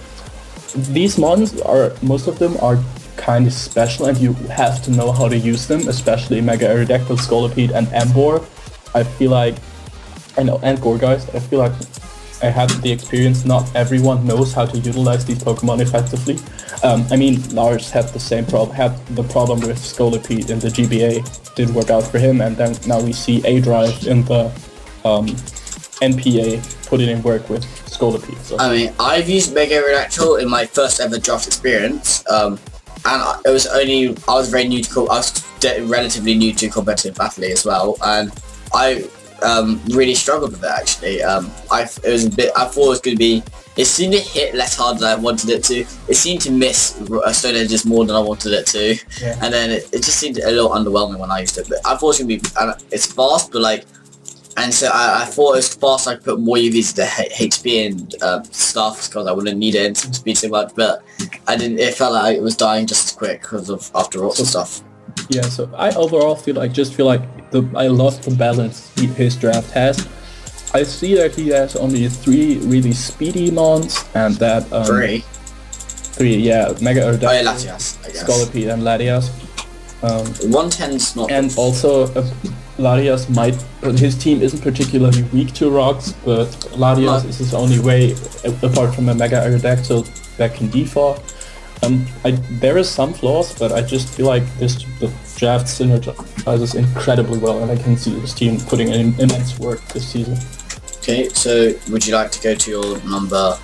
These mons most of them are kind of special, and you have to know how to use them, especially Mega-Aerodactyl, Scolipede, and Emboar. I feel like, and Gourgeist, I feel like I have the experience. Not everyone knows how to utilize these Pokemon effectively. I mean, Lars had the problem with Scolipede in the GBA, didn't work out for him, and then now we see A-Drive in the NPA put it in work with Scolipede. So. I mean, I've used Mega-Aerodactyl in my first ever draft experience, and it was I was very new to I was relatively new to competitive battling as well, and I really struggled with it actually. I thought it was going to be. It seemed to hit less hard than I wanted it to. It seemed to miss Stone Edges more than I wanted it to, yeah. And then it just seemed a little underwhelming when I used it. But I thought it would be. It's fast, but like, and so I thought it was fast. I could put more UVs to HP and stuff because I wouldn't need it in speed so much. But I didn't. It felt like it was dying just as quick because of after rocks and stuff. Yeah. So I overall feel like I love the balance his draft has. I see that he has only 3 really speedy mons, and that 3, yeah, Mega-Aerodactyl, Latias, I guess. Scolipede, and Latias. 110's not. And also Latias his team isn't particularly weak to rocks, but Latias is his only way, apart from a Mega-Aerodactyl, that can default. There is some flaws, but I just feel like the draft synergizes incredibly well, and I can see this team putting in immense work this season. Okay, so would you like to go to your number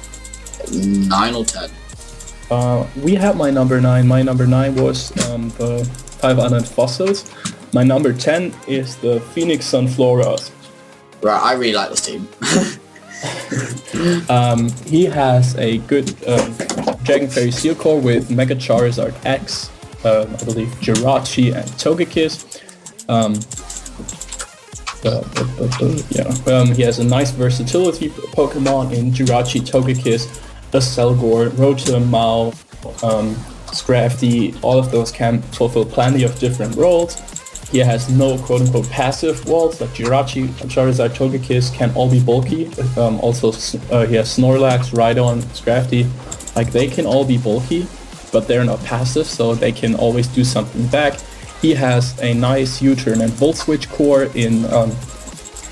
9 or 10? We have my number 9. My number 9 was the 5 Island Fossils. My number 10 is the Phoenix Sunfloras. Right, I really like this team. He has a good Dragon Fairy Seal Core with Mega-Charizard X, I believe Jirachi and Togekiss. He has a nice versatility Pokemon in Jirachi, Togekiss, Selgor, Rotom-Mow, Scrafty. All of those can fulfill plenty of different roles. He has no quote-unquote passive walls, like Jirachi, Charizard, Togekiss can all be bulky. Also, he has Snorlax, Rhydon, Scrafty. Like, they can all be bulky, but they're not passive, so they can always do something back. He has a nice U-turn and Volt Switch core in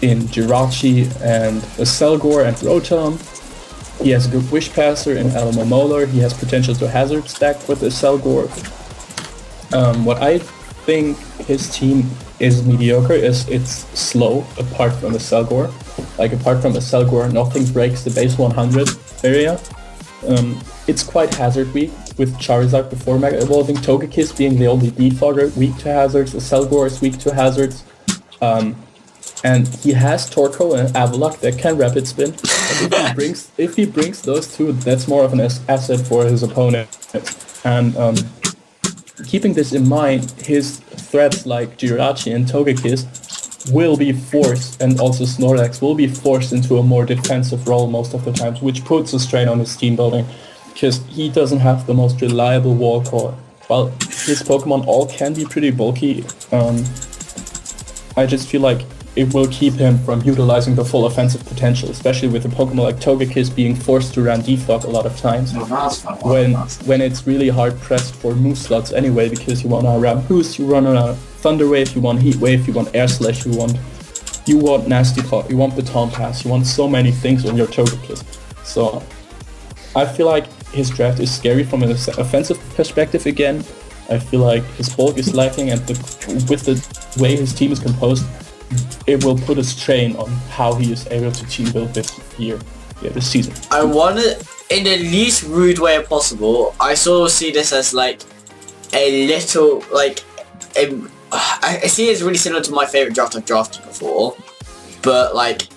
Jirachi and Selgor and Rotom. He has a good Wish Passer in Alamomola. He has potential to Hazard Stack with Selgor. What I think his team is mediocre is it's slow apart from the Selgor. Like, apart from the Selgor, nothing breaks the base 100 area. It's quite hazard weak, with Charizard before Mega Evolving, Togekiss being the only defogger weak to hazards, the Selgor is weak to hazards. And he has Torkoal and Avalok that can Rapid Spin. If he brings those two, that's more of an asset for his opponent. And keeping this in mind, his threats like Jirachi and Togekiss will be forced, and also Snorlax will be forced into a more defensive role most of the times, which puts a strain on his team building, because he doesn't have the most reliable wall core. While his Pokemon all can be pretty bulky, I just feel like it will keep him from utilizing the full offensive potential, especially with a Pokemon like Togekiss being forced to run defog a lot of times, when it's really hard pressed for move slots anyway, because you want to run Boost, you run a Thunder Wave, you want Heat Wave, you want Air Slash, you want Nasty Claw, you want Baton Pass, you want so many things on your Togekiss. So I feel like his draft is scary from an offensive perspective again. I feel like his bulk is lacking, and with the way his team is composed, it will put a strain on how he is able to team build this season. I want it in the least rude way possible. I sort of see this as like a little, like, I see it as really similar to my favorite draft I've drafted before, but like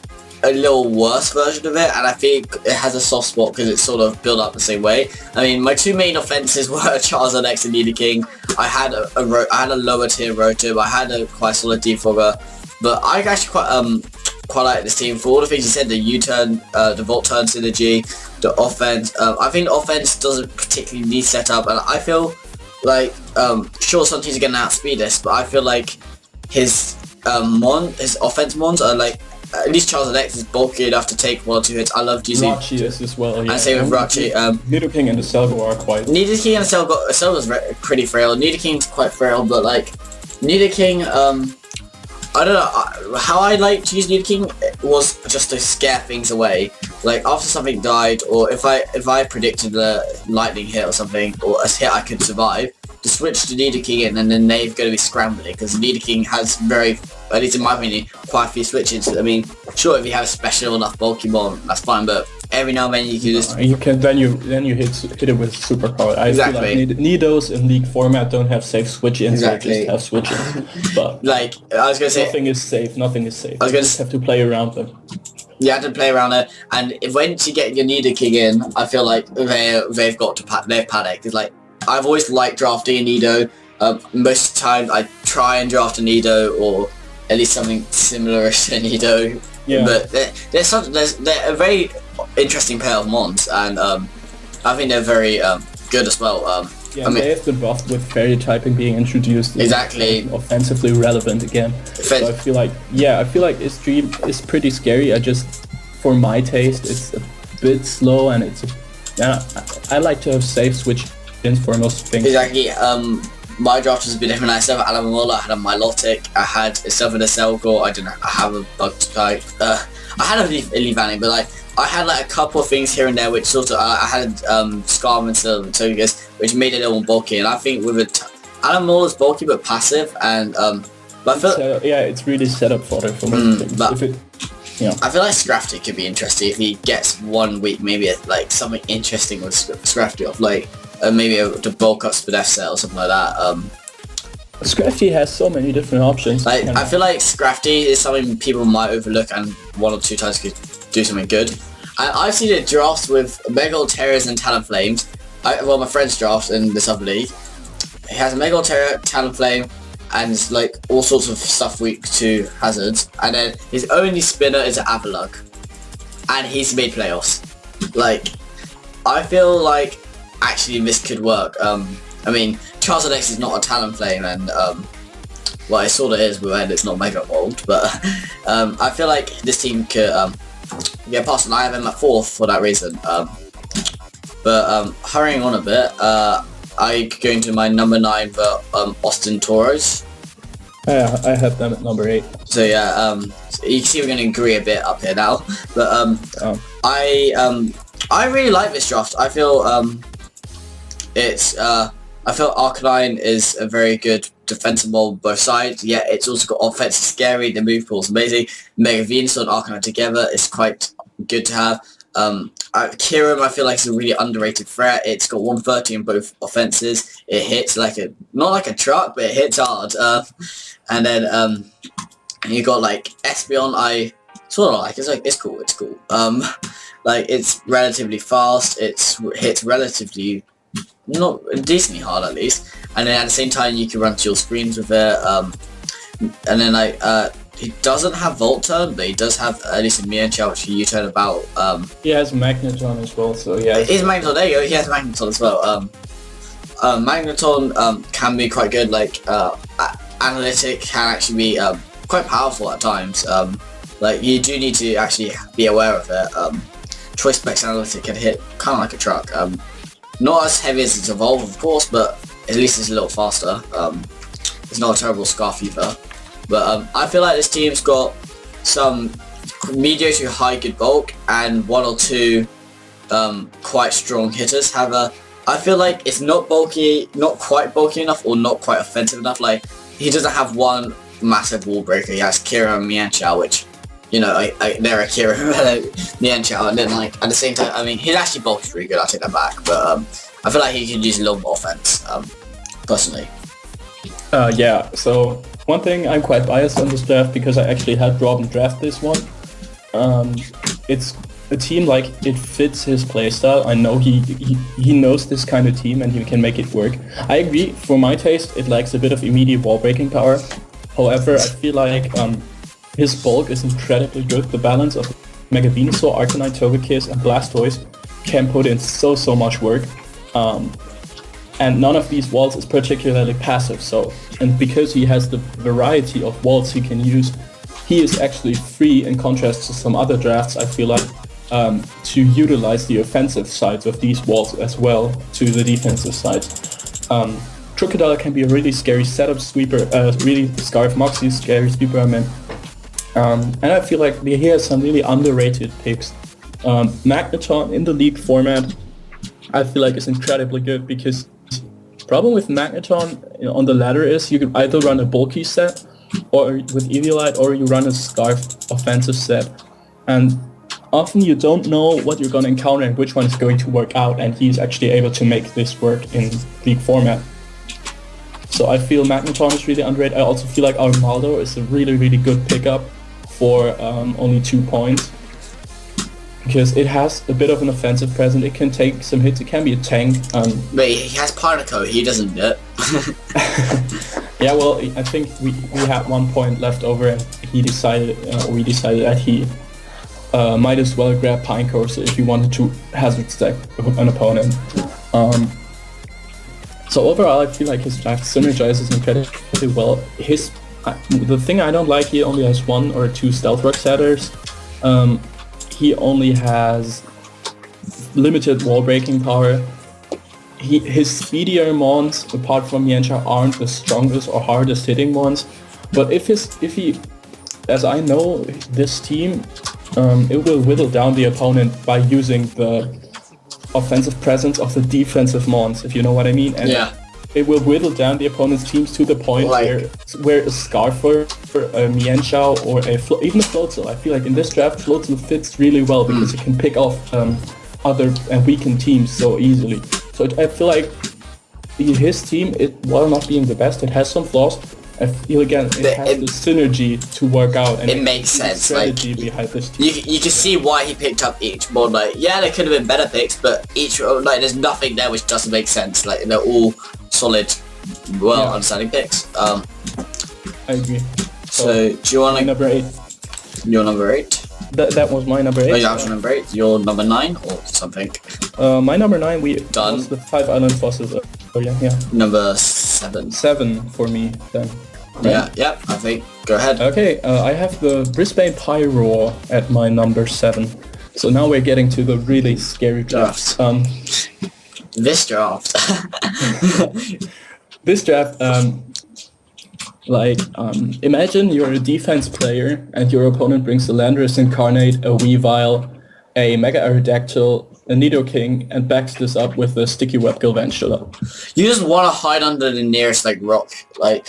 a little worse version of it, and I think it has a soft spot because it's sort of built up the same way. I mean, my two main offenses were Charizard X and Nidoking. I had a lower tier Rotom, I had a quite solid defogger, but I actually quite like this team for all the things you said, the U-turn, the Volt Turn synergy, the offense. I think the offense doesn't particularly need setup, and I feel like, sure, some teams are going to outspeed this, but I feel like his offense mons are like, at least Charizard X is bulky enough to take 1 or 2 hits. I love using Rachi is as well, yeah. And same with Rachi. Nidoking and the Selgor are quite... Nidoking and Selgor's pretty frail. Nidoking's quite frail, but like, Nidoking, I don't know, how I like to use Nidoking was just to scare things away. Like, after something died, or if I predicted a lightning hit or something, or a hit I could survive, to switch to Nidoking in, and then they're going to be scrambling, because Nidoking has very, at least in my opinion, quite a few switches. I mean, sure, if you have a special enough bulky mon, that's fine, but every now and then you can just... You can, then you hit it with superpower. Exactly. I feel like Nidos in League format don't have safe switch-ins, exactly. They just have switches. But like, I was going to say... Nothing is safe. I was you just have to play around them. You have to play around it, and once you get your Nidoking in, I feel like they've panicked. It's like, I've always liked drafting a Nido. Most of the time I try and draft a Nido, or at least something similar to a Nido. Yeah. But they're a very interesting pair of mons, and I think they're very good as well. I mean, they have been buffed with fairy typing being introduced. Exactly. Offensively relevant again. So I feel like, his stream is pretty scary. For my taste, it's a bit slow, and I like to have safe switch for most things. Exactly. My draft was a bit different. I still had a Alamomola, I had a Milotic, I had a Selgor, I have a bug type. I had a Leavanny, but like, I had like a couple of things here and there which sort of, I had Scarf and Togekiss, which made it a little more bulky, and I think with Alamola's bulky but passive, and but I feel, it's really set up for it for most things. But I feel like Scrafty could be interesting if he gets 1 week, maybe like something interesting with Scrafty off, like maybe the bulk up Spadef set or something like that. Scrafty has so many different options. Like, I feel like Scrafty is something people might overlook, and 1 or 2 times could do something good. I've seen it drafts with Mega-Charizard and Talonflames. My friend's draft in this other league. He has a Mega-Charizard, Talonflame, and it's like all sorts of stuff weak to hazards, and then his only spinner is an Avalugg, and he's made playoffs. Like, I feel like actually this could work. I mean, Charizard X is not a Talonflame, and well, it sort of is when it's not Mega Evolved, but I feel like this team could get past, and I have him at 4th for that reason. But hurrying on a bit, I go into my number 9 for Austin Tauros. Yeah, I have them at number 8. So yeah, so you can see we're going to agree a bit up here now. But I really like this draft. I feel I feel Arcanine is a very good defensive mold both sides. Yeah, it's also got offensive scary. The move pool is amazing. Mega Venusaur and Arcanine together is quite good to have. Kyurem, I feel like, is a really underrated threat. It's got 130 in both offenses. It hits like not like a truck, but it hits hard. And then you got like Espeon. I sort of like. It's cool. Like, it's relatively fast. It hits relatively not decently hard at least. And then at the same time, you can run dual screens with it. And then like he doesn't have Volt Turn, but he does have at least a Mienshao, which he U-turn about. He has Magneton as well, so yeah. He's Magneton, there you go, he has Magneton as well. Magneton can be quite good, like Analytic can actually be quite powerful at times. Like, you do need to actually be aware of it. Choice Specs Analytic can hit kind of like a truck. Not as heavy as its Evolve, of course, but at least it's a little faster. It's not a terrible Scarf either. But I feel like this team's got some medium to high good bulk and 1 or 2 quite strong hitters. However, I feel like it's not bulky, not quite bulky enough, or not quite offensive enough. Like, he doesn't have one massive wall breaker. He has Kyurem and Mienshao, which, you know, they're a Kyurem and Mienshao, and then like at the same time, I mean, his actually bulk is pretty good. I'll take that back, but I feel like he can use a little more offense, personally. Yeah, so one thing, I'm quite biased on this draft because I actually had Robin draft this one. It's a team, like, it fits his playstyle. I know he knows this kind of team and he can make it work. I agree, for my taste, it lacks a bit of immediate wall breaking power. However, I feel like his bulk is incredibly good. The balance of Mega Venusaur, Arcanine, Togekiss, and Blastoise can put in so much work. And none of these walls is particularly passive, and because he has the variety of walls he can use, he is actually free, in contrast to some other drafts, I feel like, to utilize the offensive sides of these walls as well to the defensive sides. Krookodile can be a really scary setup sweeper, really Scarf Moxie scary sweeper, I mean. And I feel like he has some really underrated picks. Magneton in the League format, I feel like is incredibly good because problem with Magneton on the ladder is you can either run a bulky set or with Eviolite, or you run a Scarf offensive set, and often you don't know what you're going to encounter and which one is going to work out, and he's actually able to make this work in League format. So I feel Magneton is really underrated. I also feel like Armaldo is a really good pickup for only 2 points, because it has a bit of an offensive presence. It can take some hits. It can be a tank. But he has Pineco. He doesn't do it. Yeah, well, I think we had 1 point left over, and we decided that he might as well grab Pineco if he wanted to hazard stack an opponent. So overall, I feel like his draft synergizes incredibly well. The thing I don't like, he only has 1 or 2 Stealth Rock setters. He only has limited wall breaking power. His speedier mons, apart from Mienshao, aren't the strongest or hardest hitting ones. But if he, as I know this team, it will whittle down the opponent by using the offensive presence of the defensive mons, if you know what I mean. And yeah. It will whittle down the opponent's teams to the point where a Scarfer, a Mienshao, or even a Floatzel. I feel like in this draft, Floatzel fits really well because it can pick off other and weakened teams so easily. So I feel like his team, while not being the best, it has some flaws. I feel again it has the synergy to work out, and it makes sense. Strategy behind this team. You can see why he picked up each mod. Like, yeah, there could have been better picks, but there's nothing there which doesn't make sense. Like, they're all solid, understanding picks. I agree. So do you want to... number 8. Your number 8? That was my number 8. Oh, yeah, I was number 8. Your number 9 or something? My number 9, we done. Was the 5 island fossils. Oh yeah. Number 7. 7 for me then. Right? Yeah, I think. Go ahead. Okay, I have the Brisbane Pyro at my number 7. So now we're getting to the really scary drafts. This draft. This draft, imagine you're a defense player and your opponent brings a Landorus Incarnate, a Weavile, a Mega-Aerodactyl, a Nidoking, and backs this up with a Sticky Web Galvantula. You just want to hide under the nearest rock, you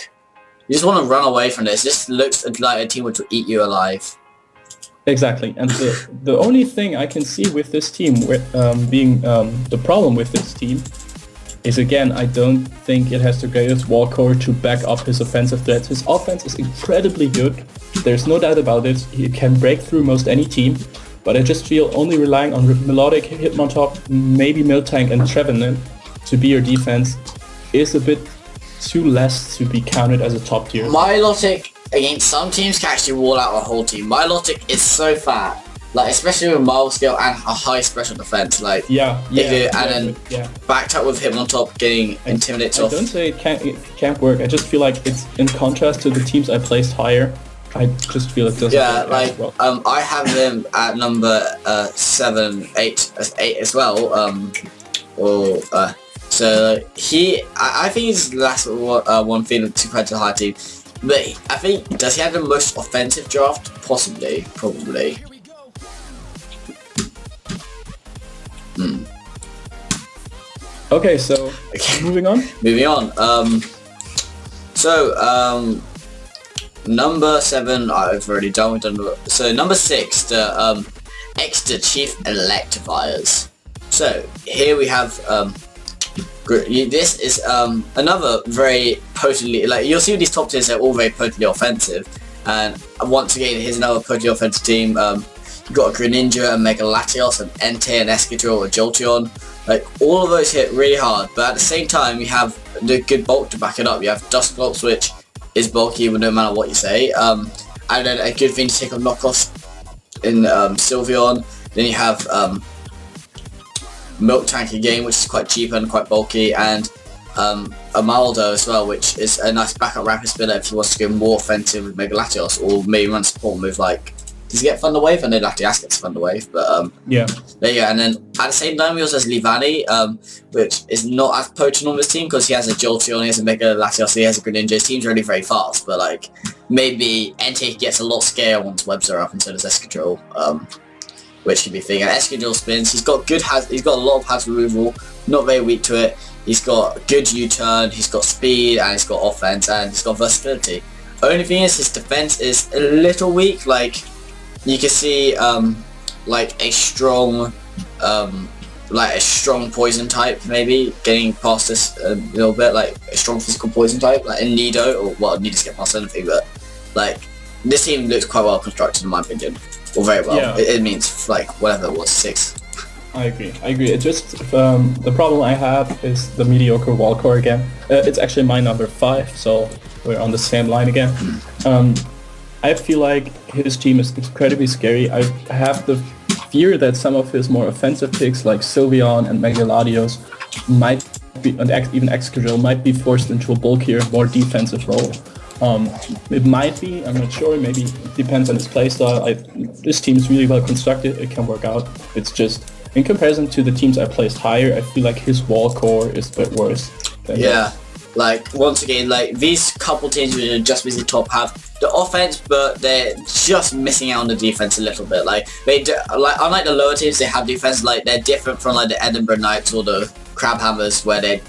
just want to run away from this. This looks like a team which will eat you alive. Exactly, and the only thing I can see with this team being the problem with this team is, again, I don't think it has the greatest wall core to back up his offensive threats. His offense is incredibly good, there's no doubt about it. He can break through most any team, but I just feel only relying on Milotic, Hitmontop, maybe Miltank and Trevenant to be your defense is a bit too less to be counted as a top tier. Milotic against some teams can actually wall out a whole team. Milotic is so fat, especially with mild skill and a high special defense. Backed up with Hitmontop getting intimidated off. I don't say it can't work. I just feel like it's in contrast to the teams I placed higher. I just feel it doesn't. Yeah, I have him at number 7, 8 as well. So I think he's the last one feeling to compared to the high team. But I think, does he have the most offensive draft? Possibly, probably. Okay, so moving on. Moving on. Number 7, I've already done. So number 6, the extra chief electivires. So here we have this is another very potently, you'll see with these top tiers, they're all very potently offensive, and once again here's another potently offensive team. You've got a Greninja, a Mega Latios, an Entei, an Escadrille, a Jolteon. All of those hit really hard, but at the same time you have the good bulk to back it up. You have Dusclops, which is bulky no matter what you say, and then a good thing to take on knockoffs in Sylveon. Then you have Miltank again, which is quite cheap and quite bulky, and a Maldo as well, which is a nice backup rapid spinner if he wants to go more offensive with Mega Latios, or maybe run a support move does he get Thunder Wave? I know Latias gets Thunder Wave, but yeah. There you go. And then at the same time he also has Livani, which is not as potent on this team because he has a Jolteon, he has a Mega Latios, he has a Greninja. His team's really very fast, but maybe Entei gets a lot scarier once webs are up, and so does Escadrille. Which could be a thing. And Escadrille spins. He's got a lot of hazard removal, not very weak to it. He's got good U-turn, he's got speed, and he's got offense, and he's got versatility. Only thing is, his defense is a little weak. You can see a strong poison type maybe getting past this a little bit, a strong physical poison type, in Nido, or Nido's get past anything, but this team looks quite well constructed in my opinion. Or very well. Yeah. It means whatever it was, 6. I agree. It just the problem I have is the mediocre wall core again. It's actually my number 5, so we're on the same line again. I feel like his team is incredibly scary. I have the fear that some of his more offensive picks like Sylveon and Mega Latios might be, and even Excadrill might be forced into a bulkier, more defensive role. It might be, I'm not sure, maybe it depends on his playstyle. This team is really well constructed, it can work out. It's just, in comparison to the teams I placed higher, I feel like his wall core is a bit worse. Once again, these couple teams which are just missing top have the offense, but they're just missing out on the defense a little bit. Unlike the lower teams, they have defense. They're different from the Edinburgh Knights or the Crabhammers, where they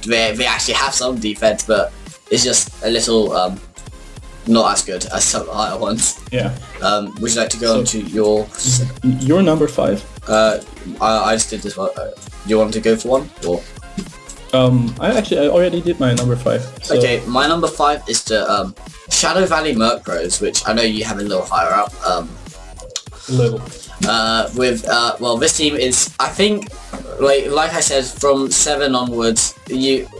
actually have some defense, but it's just a little not as good as some higher ones. Yeah. Would you like to go on to your number 5? I just did this one. Do you want to go for one or? I already did my number 5. So. Okay, my number 5 is the Shadow Valley Murkrows, which I know you have a little higher up. A little. This team is, I think, like I said, from 7 onwards,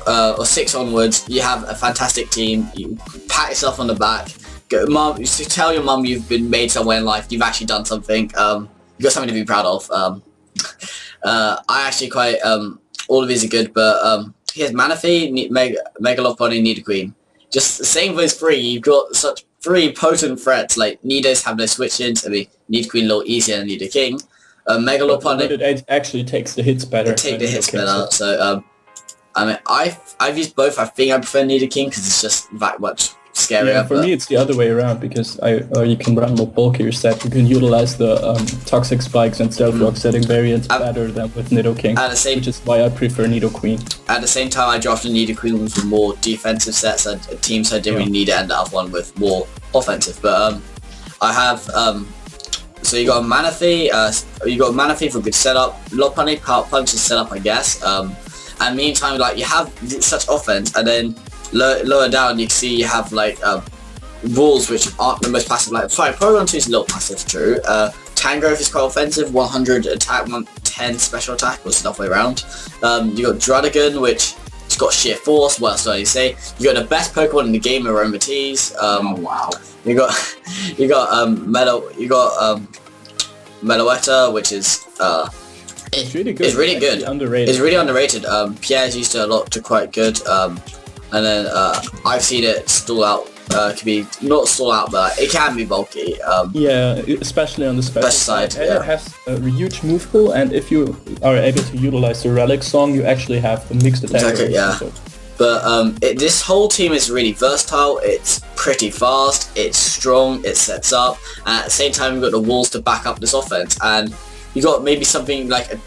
or 6 onwards, you have a fantastic team. You pat yourself on the back. Mom, to tell your mum you've been made somewhere in life, you've actually done something. You've got something to be proud of. I actually quite, all of these are good, but here's Manaphy, Mega Lopunny, Nidoqueen. Just the same with those three, you've got such three potent threats, like Nidos have no switch-ins, I mean, Nidoqueen a little easier than Nidoking. Mega Lopunny... It actually takes the hits better. Take the hits better, so, I mean, I've used both, I think I prefer Nidoking, because it's just that much scarier. Yeah, for me it's the other way around, because you can run more bulkier set, you can utilize the Toxic Spikes and Stealth Rock setting variants better than with Nidoking, which is why I prefer Nidoqueen. At the same time, I drafted Nidoqueen with more defensive sets and teams, so I didn't really need to end up one with more offensive, but I have, so you got a Manaphy for good setup, Lopunny Power Punch is set up, I guess, and meantime, like, you have such offense, and then lower down you can see you have like rules which aren't the most passive, like Porygon 2 is a little passive, true. Tangrowth is quite offensive, 100 attack, 110 special attack, or stuff way around. You got Druddigon, which has got sheer force, what else do I say? You got the best Pokemon in the game, Aromatisse. Oh wow. You got Meloetta, which is it's really good. It's really good. Underrated. It's really underrated. Pierre's used it a lot to quite good. And then I've seen it stall out. Could be not stall out, but it can be bulky. Yeah, especially on the special side. And it has a huge move pool, and if you are able to utilize the Relic Song, you actually have the mixed attack. Exactly, yeah. But this whole team is really versatile. It's pretty fast. It's strong. It sets up, and at the same time, you've got the walls to back up this offense. And you got maybe something like a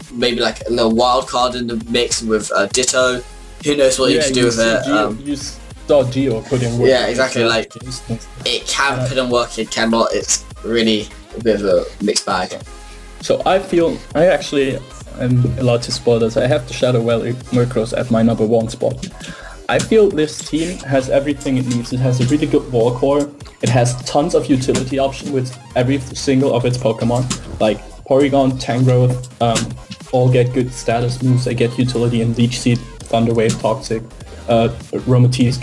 little wild card in the mix with Ditto. Who knows what you can do with it? You saw Geo put in work. Yeah, exactly. Like it can put in work, it cannot. It's really a bit of a mixed bag. So I feel I actually am allowed to spoil this. I have the Shadow Valley Murkrow at my number 1 spot. I feel this team has everything it needs. It has a really good wall core. It has tons of utility options with every single of its Pokemon. Like Porygon, Tangrowth, all get good status moves. They get utility in Leech Seed, Thunder Wave, Toxic. Aromatisse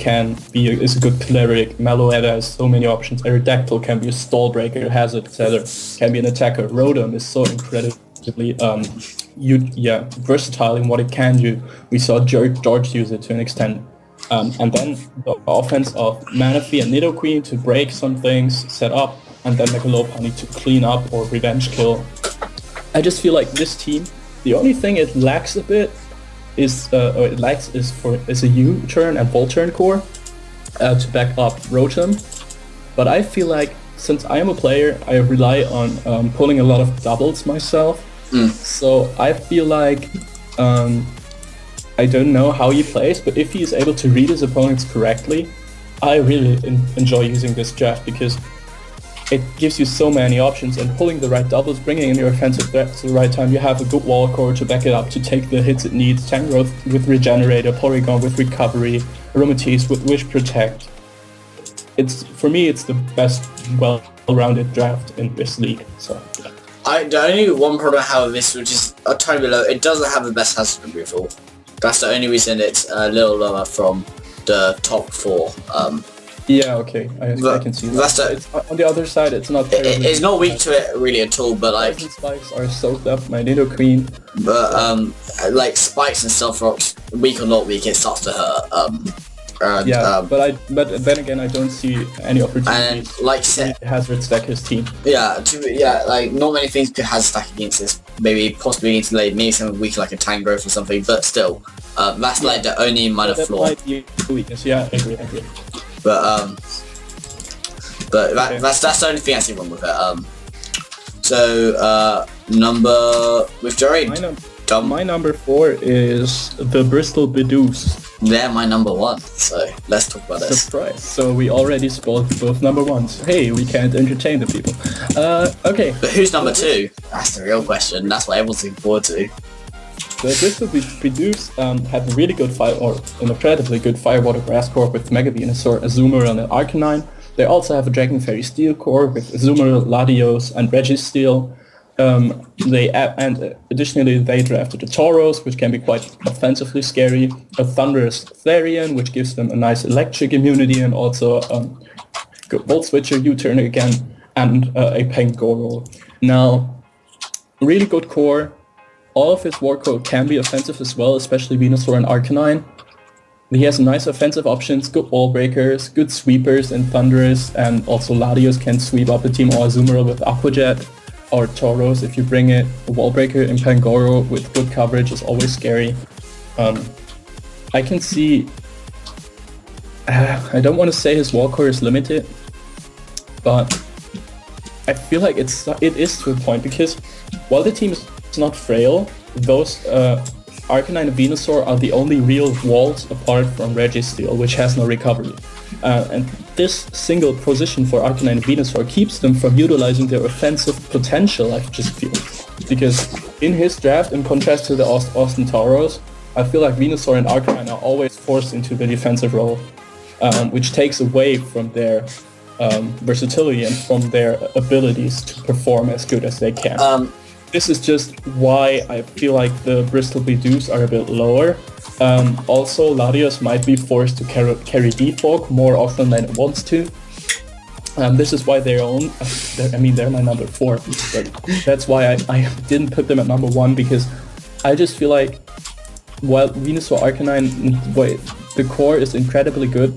is a good cleric. Meloetta has so many options. Aerodactyl can be a stall breaker, hazard setter, can be an attacker. Rotom is so incredibly versatile in what it can do. We saw George use it to an extent. And then the offense of Manaphy and Nidoqueen to break some things, set up, and then Mega Lopunny to clean up or revenge kill. I just feel like this team, the only thing it lacks a bit is a U-turn and Volt-turn core to back up Rotom. But I feel like since I am a player, I rely on pulling a lot of doubles myself. So I feel like I don't know how he plays, but if he is able to read his opponents correctly, I really enjoy using this draft because it gives you so many options, and pulling the right doubles, bringing in your offensive threats at the right time. You have a good wall core to back it up, to take the hits it needs. Tangrowth with Regenerator, Porygon with Recovery, Aromatisse with Wish Protect. For me, it's the best well-rounded draft in this league. So yeah. The only one problem I have with this, which is a tiny bit low, it doesn't have the best hazard removal. That's the only reason it's a little lower from the top 4. Yeah, okay, I can see that. On the other side, it's not terribly... It's not weak to it really at all, but like... Spikes are soaked up my Nidoqueen. But like spikes and Stealth Rocks, weak or not weak, it starts to hurt. But then again, I don't see any opportunity. And like you said, hazard stack his team. Like not many things could hazard stack against this. Maybe possibly against maybe something weak like a Tangrowth or something. But still, that's like the only minor flaw. Might be a weakness. Yeah, I agree. But that's the only thing I see wrong with it. So with Doreen. My number 4 is the Bristol Bidoof. They're my number 1, so let's talk about this. Surprise! So we already spoiled both number 1s. Hey, we can't entertain the people. Okay. But who's number 2? That's the real question. That's what everyone's looking forward to. The Bristol Bidoof had a really good an incredibly good Firewater Grass core with Mega Venusaur, Azumarill, and Arcanine. They also have a Dragon Fairy Steel core with Azumarill, Latios, and Registeel. Additionally they drafted a Tauros, which can be quite offensively scary, a Thunderous Therian, which gives them a nice electric immunity, and also Volt Switcher, U-turn again, and a Pangoro. Now, really good core. All of his war core can be offensive as well, especially Venusaur and Arcanine. He has nice offensive options, good wall breakers, good sweepers in Thundurus, and also Latios can sweep up the team, or Azumarill with Aqua Jet, or Tauros if you bring it. A wall breaker in Pangoro with good coverage is always scary. I can see... I don't want to say his wall core is limited, but I feel like it is to a point, because while the team is not frail, those Arcanine and Venusaur are the only real walls apart from Registeel, which has no recovery. And this single position for Arcanine and Venusaur keeps them from utilizing their offensive potential, I just feel. Because in his draft, in contrast to the Austin Tauros, I feel like Venusaur and Arcanine are always forced into the defensive role, which takes away from their versatility and from their abilities to perform as good as they can. This is just why I feel like the Bristol Bedoos are a bit lower. Also, Latios might be forced to carry Defog more often than it wants to. This is why they're my number 4, but that's why I didn't put them at number 1, because I just feel like while Venusaur Arcanine, the core is incredibly good,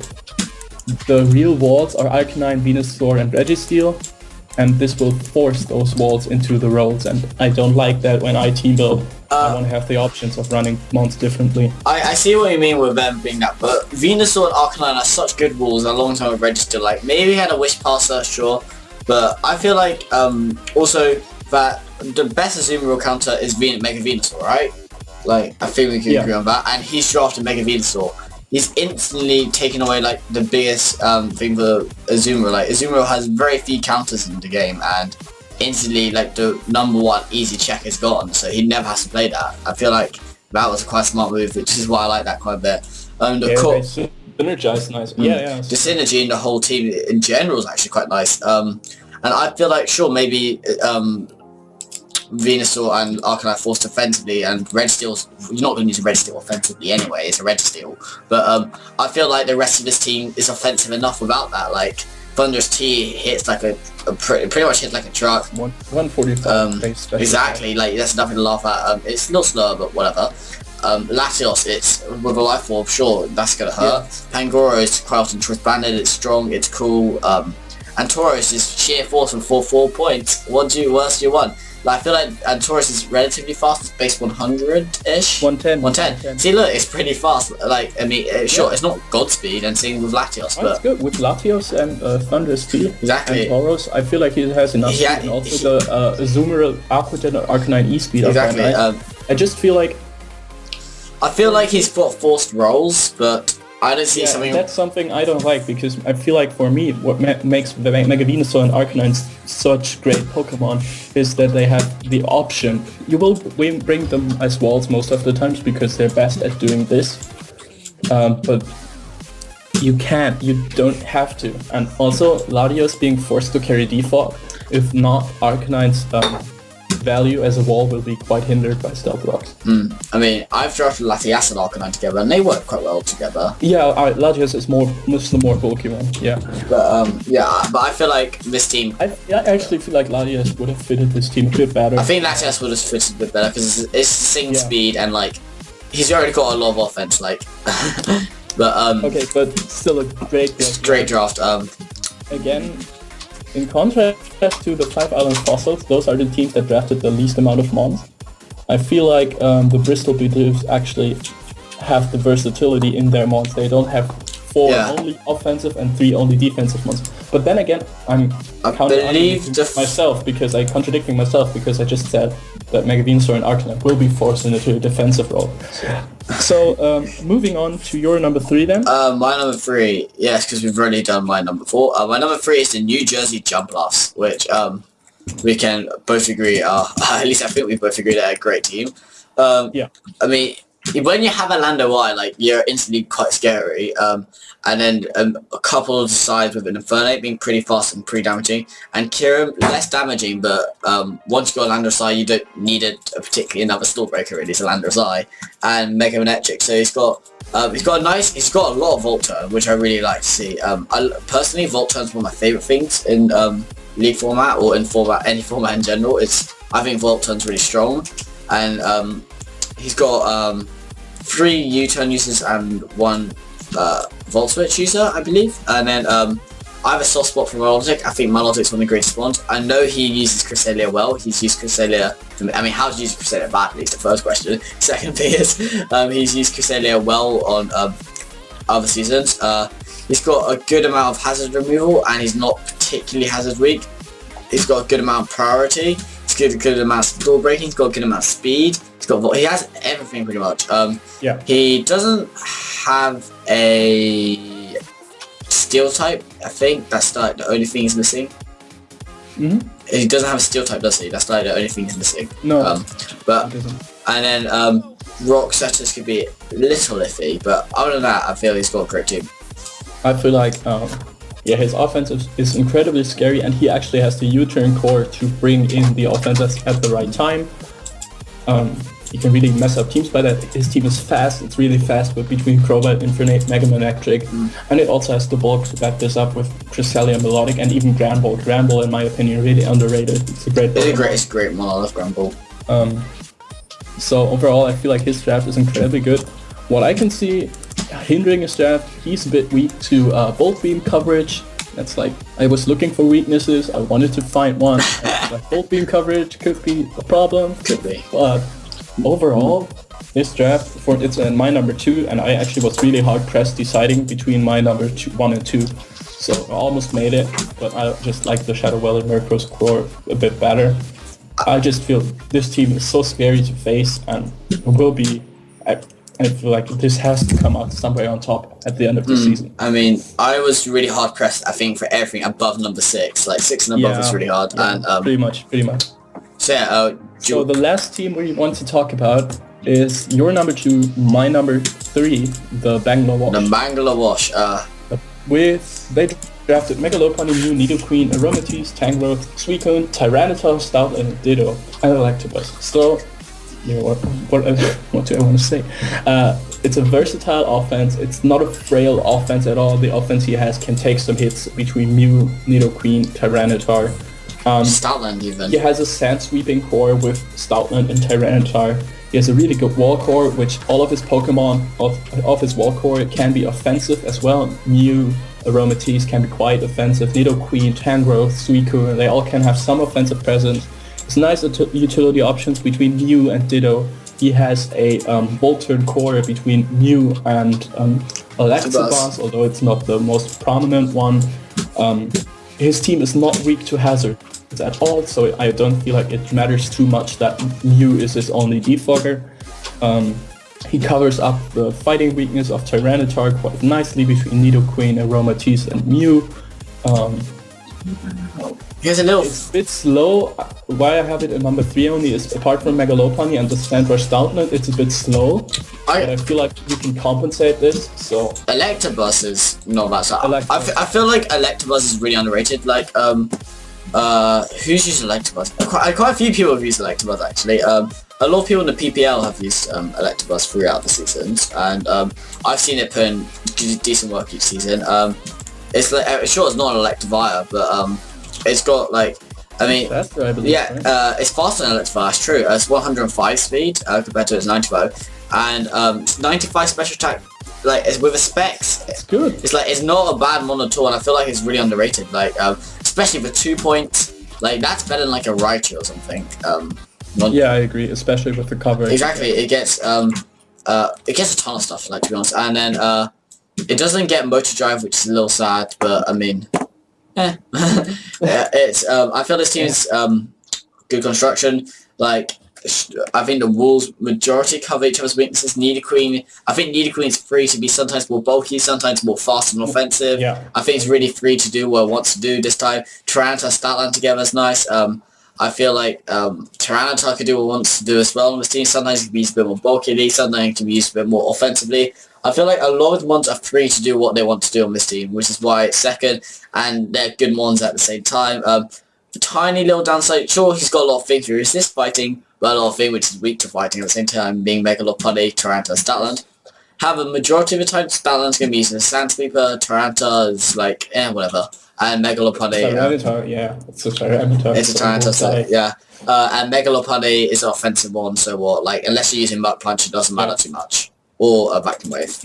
the real walls are Arcanine, Venusaur, and Registeel, and this will force those walls into the roles, and I don't like that when I team build. I want to have the options of running mounts differently. I see what you mean with them being that, but Venusaur and Arcanine are such good walls alongside with Registeel. Like, maybe he had a Wish Passer, sure, but I feel like also that the best Azumarill counter is Mega Venusaur, right? Like, I think we can agree on that, and he's drafted Mega Venusaur. He's instantly taken away like the biggest thing for Azumarill. Like, Azumarill has very few counters in the game, and instantly like the number 1 easy check is gone, so he never has to play that. I feel like that was quite a smart move, which is why I like that quite a bit. Synergize nice. The synergy in the whole team in general is actually quite nice. And I feel like sure maybe Venusaur and Arcanine forced offensively, and Registeel, you're not going to use a Registeel offensively anyway, it's a Registeel. But I feel like the rest of this team is offensive enough without that. Like, Thundurus T hits like pretty much hits like a truck. 145 exactly, like that's nothing to laugh at. It's a little slow, but whatever. Latios, it's with a life orb, sure, that's going to hurt. Pangoro is quite often twist banded, it's strong, it's cool. And Tauros is sheer force from 4 points. What else do you want? Like, I feel like Tauros is relatively fast. It's base 100-ish. 110. See, look, it's pretty fast. Like, I mean, sure, it's not Godspeed, and same with Latios, but... It's good. With Latios and Thundurus T exactly. And Tauros, I feel like he has enough speed, and also the Azumarill, Aqua Jet, and Arcanine E-Speed. Exactly. I just feel like... he's got forced rolls, but I don't see something... That's something I don't like, because I feel like for me, what makes the Mega Venusaur and Arcanine such great Pokemon is that they have the option. You will bring them as walls most of the times because they're best at doing this, but you don't have to. And also, Latios being forced to carry Defog, if not, Arcanine's value as a wall will be quite hindered by Stealth Rocks. I mean, I've drafted Latias and Arcanine together, and they work quite well together. Yeah, Latias is much the more bulky one. Yeah. But I feel like this team... I actually feel like Latias would have fitted this team a bit better. I think Latias would have fitted a bit better because it's sing speed and like he's already got a lot of offense. Like, but okay, but still a great draft. Again. In contrast to the 5 Island Fossils, those are the teams that drafted the least amount of mons. I feel like the Bristol Bedoos actually have the versatility in their mons. They don't have 4 only offensive and 3 only defensive mons. But then again, I'm contradicting myself because I just said that Mega Venusaur and Arcanine will be forced into a defensive role. So, moving on to your number 3 then? My number 3, yes, because we've already done my number 4. My number 3 is the New Jersey JUMPLUFFS, which we can both agree are, at least I think we both agree they're a great team. I mean, when you have a Landorus-I, like, you're instantly quite scary. and then a couple of sides with an Infernape being pretty fast and pretty damaging, and Kyurem less damaging, but once you got Landorus-I, you don't need a particularly another Stormbreaker really, so Landorus-I, and Manectric. So he's got a lot of Volt Turn, which I really like to see. Personally, Volt Turn's one of my favourite things in League format or in any format in general. I think Volt Turn's really strong, and he's got 3 U-turn users and 1 Volt Switch user, I believe. And then I have a soft spot for Milotic. I think Milotic's one of the greatest ones. I know he uses Cresselia well. He's used Cresselia. I mean, how to use Cresselia badly is the first question. Second thing is, he's used Cresselia well on other seasons. He's got a good amount of hazard removal, and he's not particularly hazard weak. He's got a good amount of priority. He's got a good amount of stall breaking. He's got a good amount of speed. He has everything pretty much. He doesn't have a steel type. I think that's like the only thing he's missing. He doesn't have a steel type, does he? That's like the only thing he's missing. No, and then rock setters could be a little iffy, but other than that, I feel he's got a great team. I feel like his offense is incredibly scary, and he actually has the U-turn core to bring in the offense at the right time. He can really mess up teams by that. His team is fast, it's really fast, but between Crobat, Infernape, Manectric, and it also has the bulk to back this up with Cresselia, Milotic, and even Granbull. Granbull, in my opinion, really underrated. It's a great one. I love Granbull. So overall, I feel like his draft is incredibly good. What I can see hindering his draft, he's a bit weak to Bolt Beam coverage. That's like, I was looking for weaknesses, I wanted to find one. Like Bolt Beam coverage could be a problem. Could be. But overall, his draft, it's my number 2, and I actually was really hard pressed deciding between my number 1 and 2. So I almost made it, but I just like the Shadow Well and Murkrow's core a bit better. I just feel this team is so scary to face, and will be. I feel like this has to come out somewhere on top at the end of the season. I mean, I was really hard pressed, I think, for everything above number 6. Like 6 and above is really hard. Yeah, and pretty much. So yeah, so the last team we want to talk about is your number 2, my number 3, the Bangalore Wash. The Bangalore Wash. They drafted Megalopunny, Mew, Nidoqueen, Aromatisse, Tangrowth, Suicune, Tyranitar, Stoutland, and Ditto, and Electabuzz. So, what do I want to say? It's a versatile offense. It's not a frail offense at all. The offense he has can take some hits between Mew, Nidoqueen, Tyranitar. Stoutland even. He has a sand sweeping core with Stoutland and Tyranitar. He has a really good wall core, which all of his Pokemon of his wall core can be offensive as well. Mew, Aromatisse can be quite offensive. Nidoqueen, Tangrowth, Suicune, they all can have some offensive presence. It's nice utility options between Mew and Ditto. He has a Volt Turn core between Mew and Electabuzz, although it's not the most prominent one. His team is not weak to hazard at all, so I don't feel like it matters too much that Mew is his only defogger. He covers up the fighting weakness of Tyranitar quite nicely between Nidoqueen, Aromatisse, and Mew. Here's a little... It's a bit slow. Why I have it at number 3 only is, apart from Megalopunny and the Sandrush Stoutland, it's a bit slow. But I feel like we can compensate this, so... Electabuzz is not that sad. I feel like Electabuzz is really underrated. Like, who's used Electabuzz? Quite a few people have used Electabuzz, actually. A lot of people in the PPL have used Electabuzz throughout the seasons, and I've seen it put in decent work each season. It's like, sure, it's not an Electivire, but it's got like, I mean, faster, I believe, right? It's faster than Electivire. It's true. It's 105 speed compared to its 95, and 95 special attack. Like, it's with a specs. It's good. It's like, it's not a bad mon at all, and I feel like it's really underrated. Like, especially for 2 points. Like, that's better than like a Raichu or something. Yeah, I agree, especially with the coverage. Exactly, it gets a ton of stuff, like, to be honest, and then it doesn't get Motor Drive, which is a little sad, but I mean, it's I feel this team's good construction. Like, I think the Wolves majority cover each other's weaknesses. Nidoqueen, I think Nidoqueen's free to be sometimes more bulky, sometimes more fast and offensive. Yeah. I think it's really free to do what it wants to do this time. Tyranitar, Stoutland together is nice. I feel like Tyranitar could do what it wants to do as well on this team. Sometimes it can be used a bit more bulkily, sometimes it can be used a bit more offensively. I feel like a lot of Mons are free to do what they want to do on this team, which is why it's second, and they're good Mons at the same time. The tiny little downside, sure, he's got a lot of things to resist fighting, but a lot of things which is weak to fighting at the same time, being Megalopunny, Tyranta, Statland. Have a majority of the time, Statland's going to be using a Sand Sweeper, Tyranta is like, whatever, and Megalopunny... Tyranitar, yeah, it's a Tyranitar. It's a Tyranitar, so, yeah. And Megalopunny is an offensive one, so what, like, unless you're using Mach Punch, it doesn't matter too much. Or a Vacuum Wave.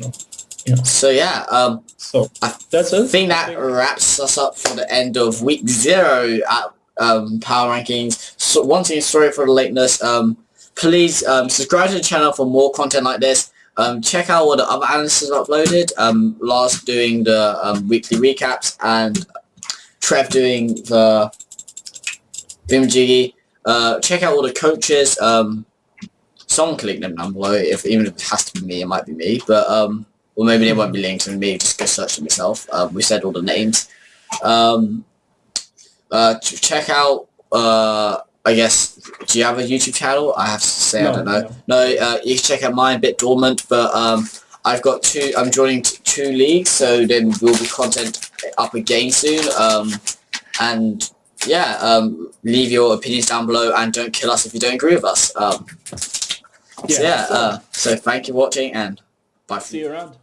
Yeah. So yeah, so that's it. I think that wraps us up for the end of week 0 at Power Rankings. So once again, sorry for the lateness. Please subscribe to the channel for more content like this. Check out what the other analysts have uploaded. Lars doing the weekly recaps and Trev doing the Vimjiggy. Check out all the coaches. Someone can link them down below. Even if it has to be me, it might be me. But or maybe they won't be linked to me. Just go search them yourself. We said all the names. Check out. I guess. Do you have a YouTube channel? I have to say no, I don't know. No. You can check out mine. A bit dormant, but I've got 2. I'm joining 2 leagues, so then will be content up again soon. And yeah, leave your opinions down below, and don't kill us if you don't agree with us. So thank you for watching, and bye. See you around.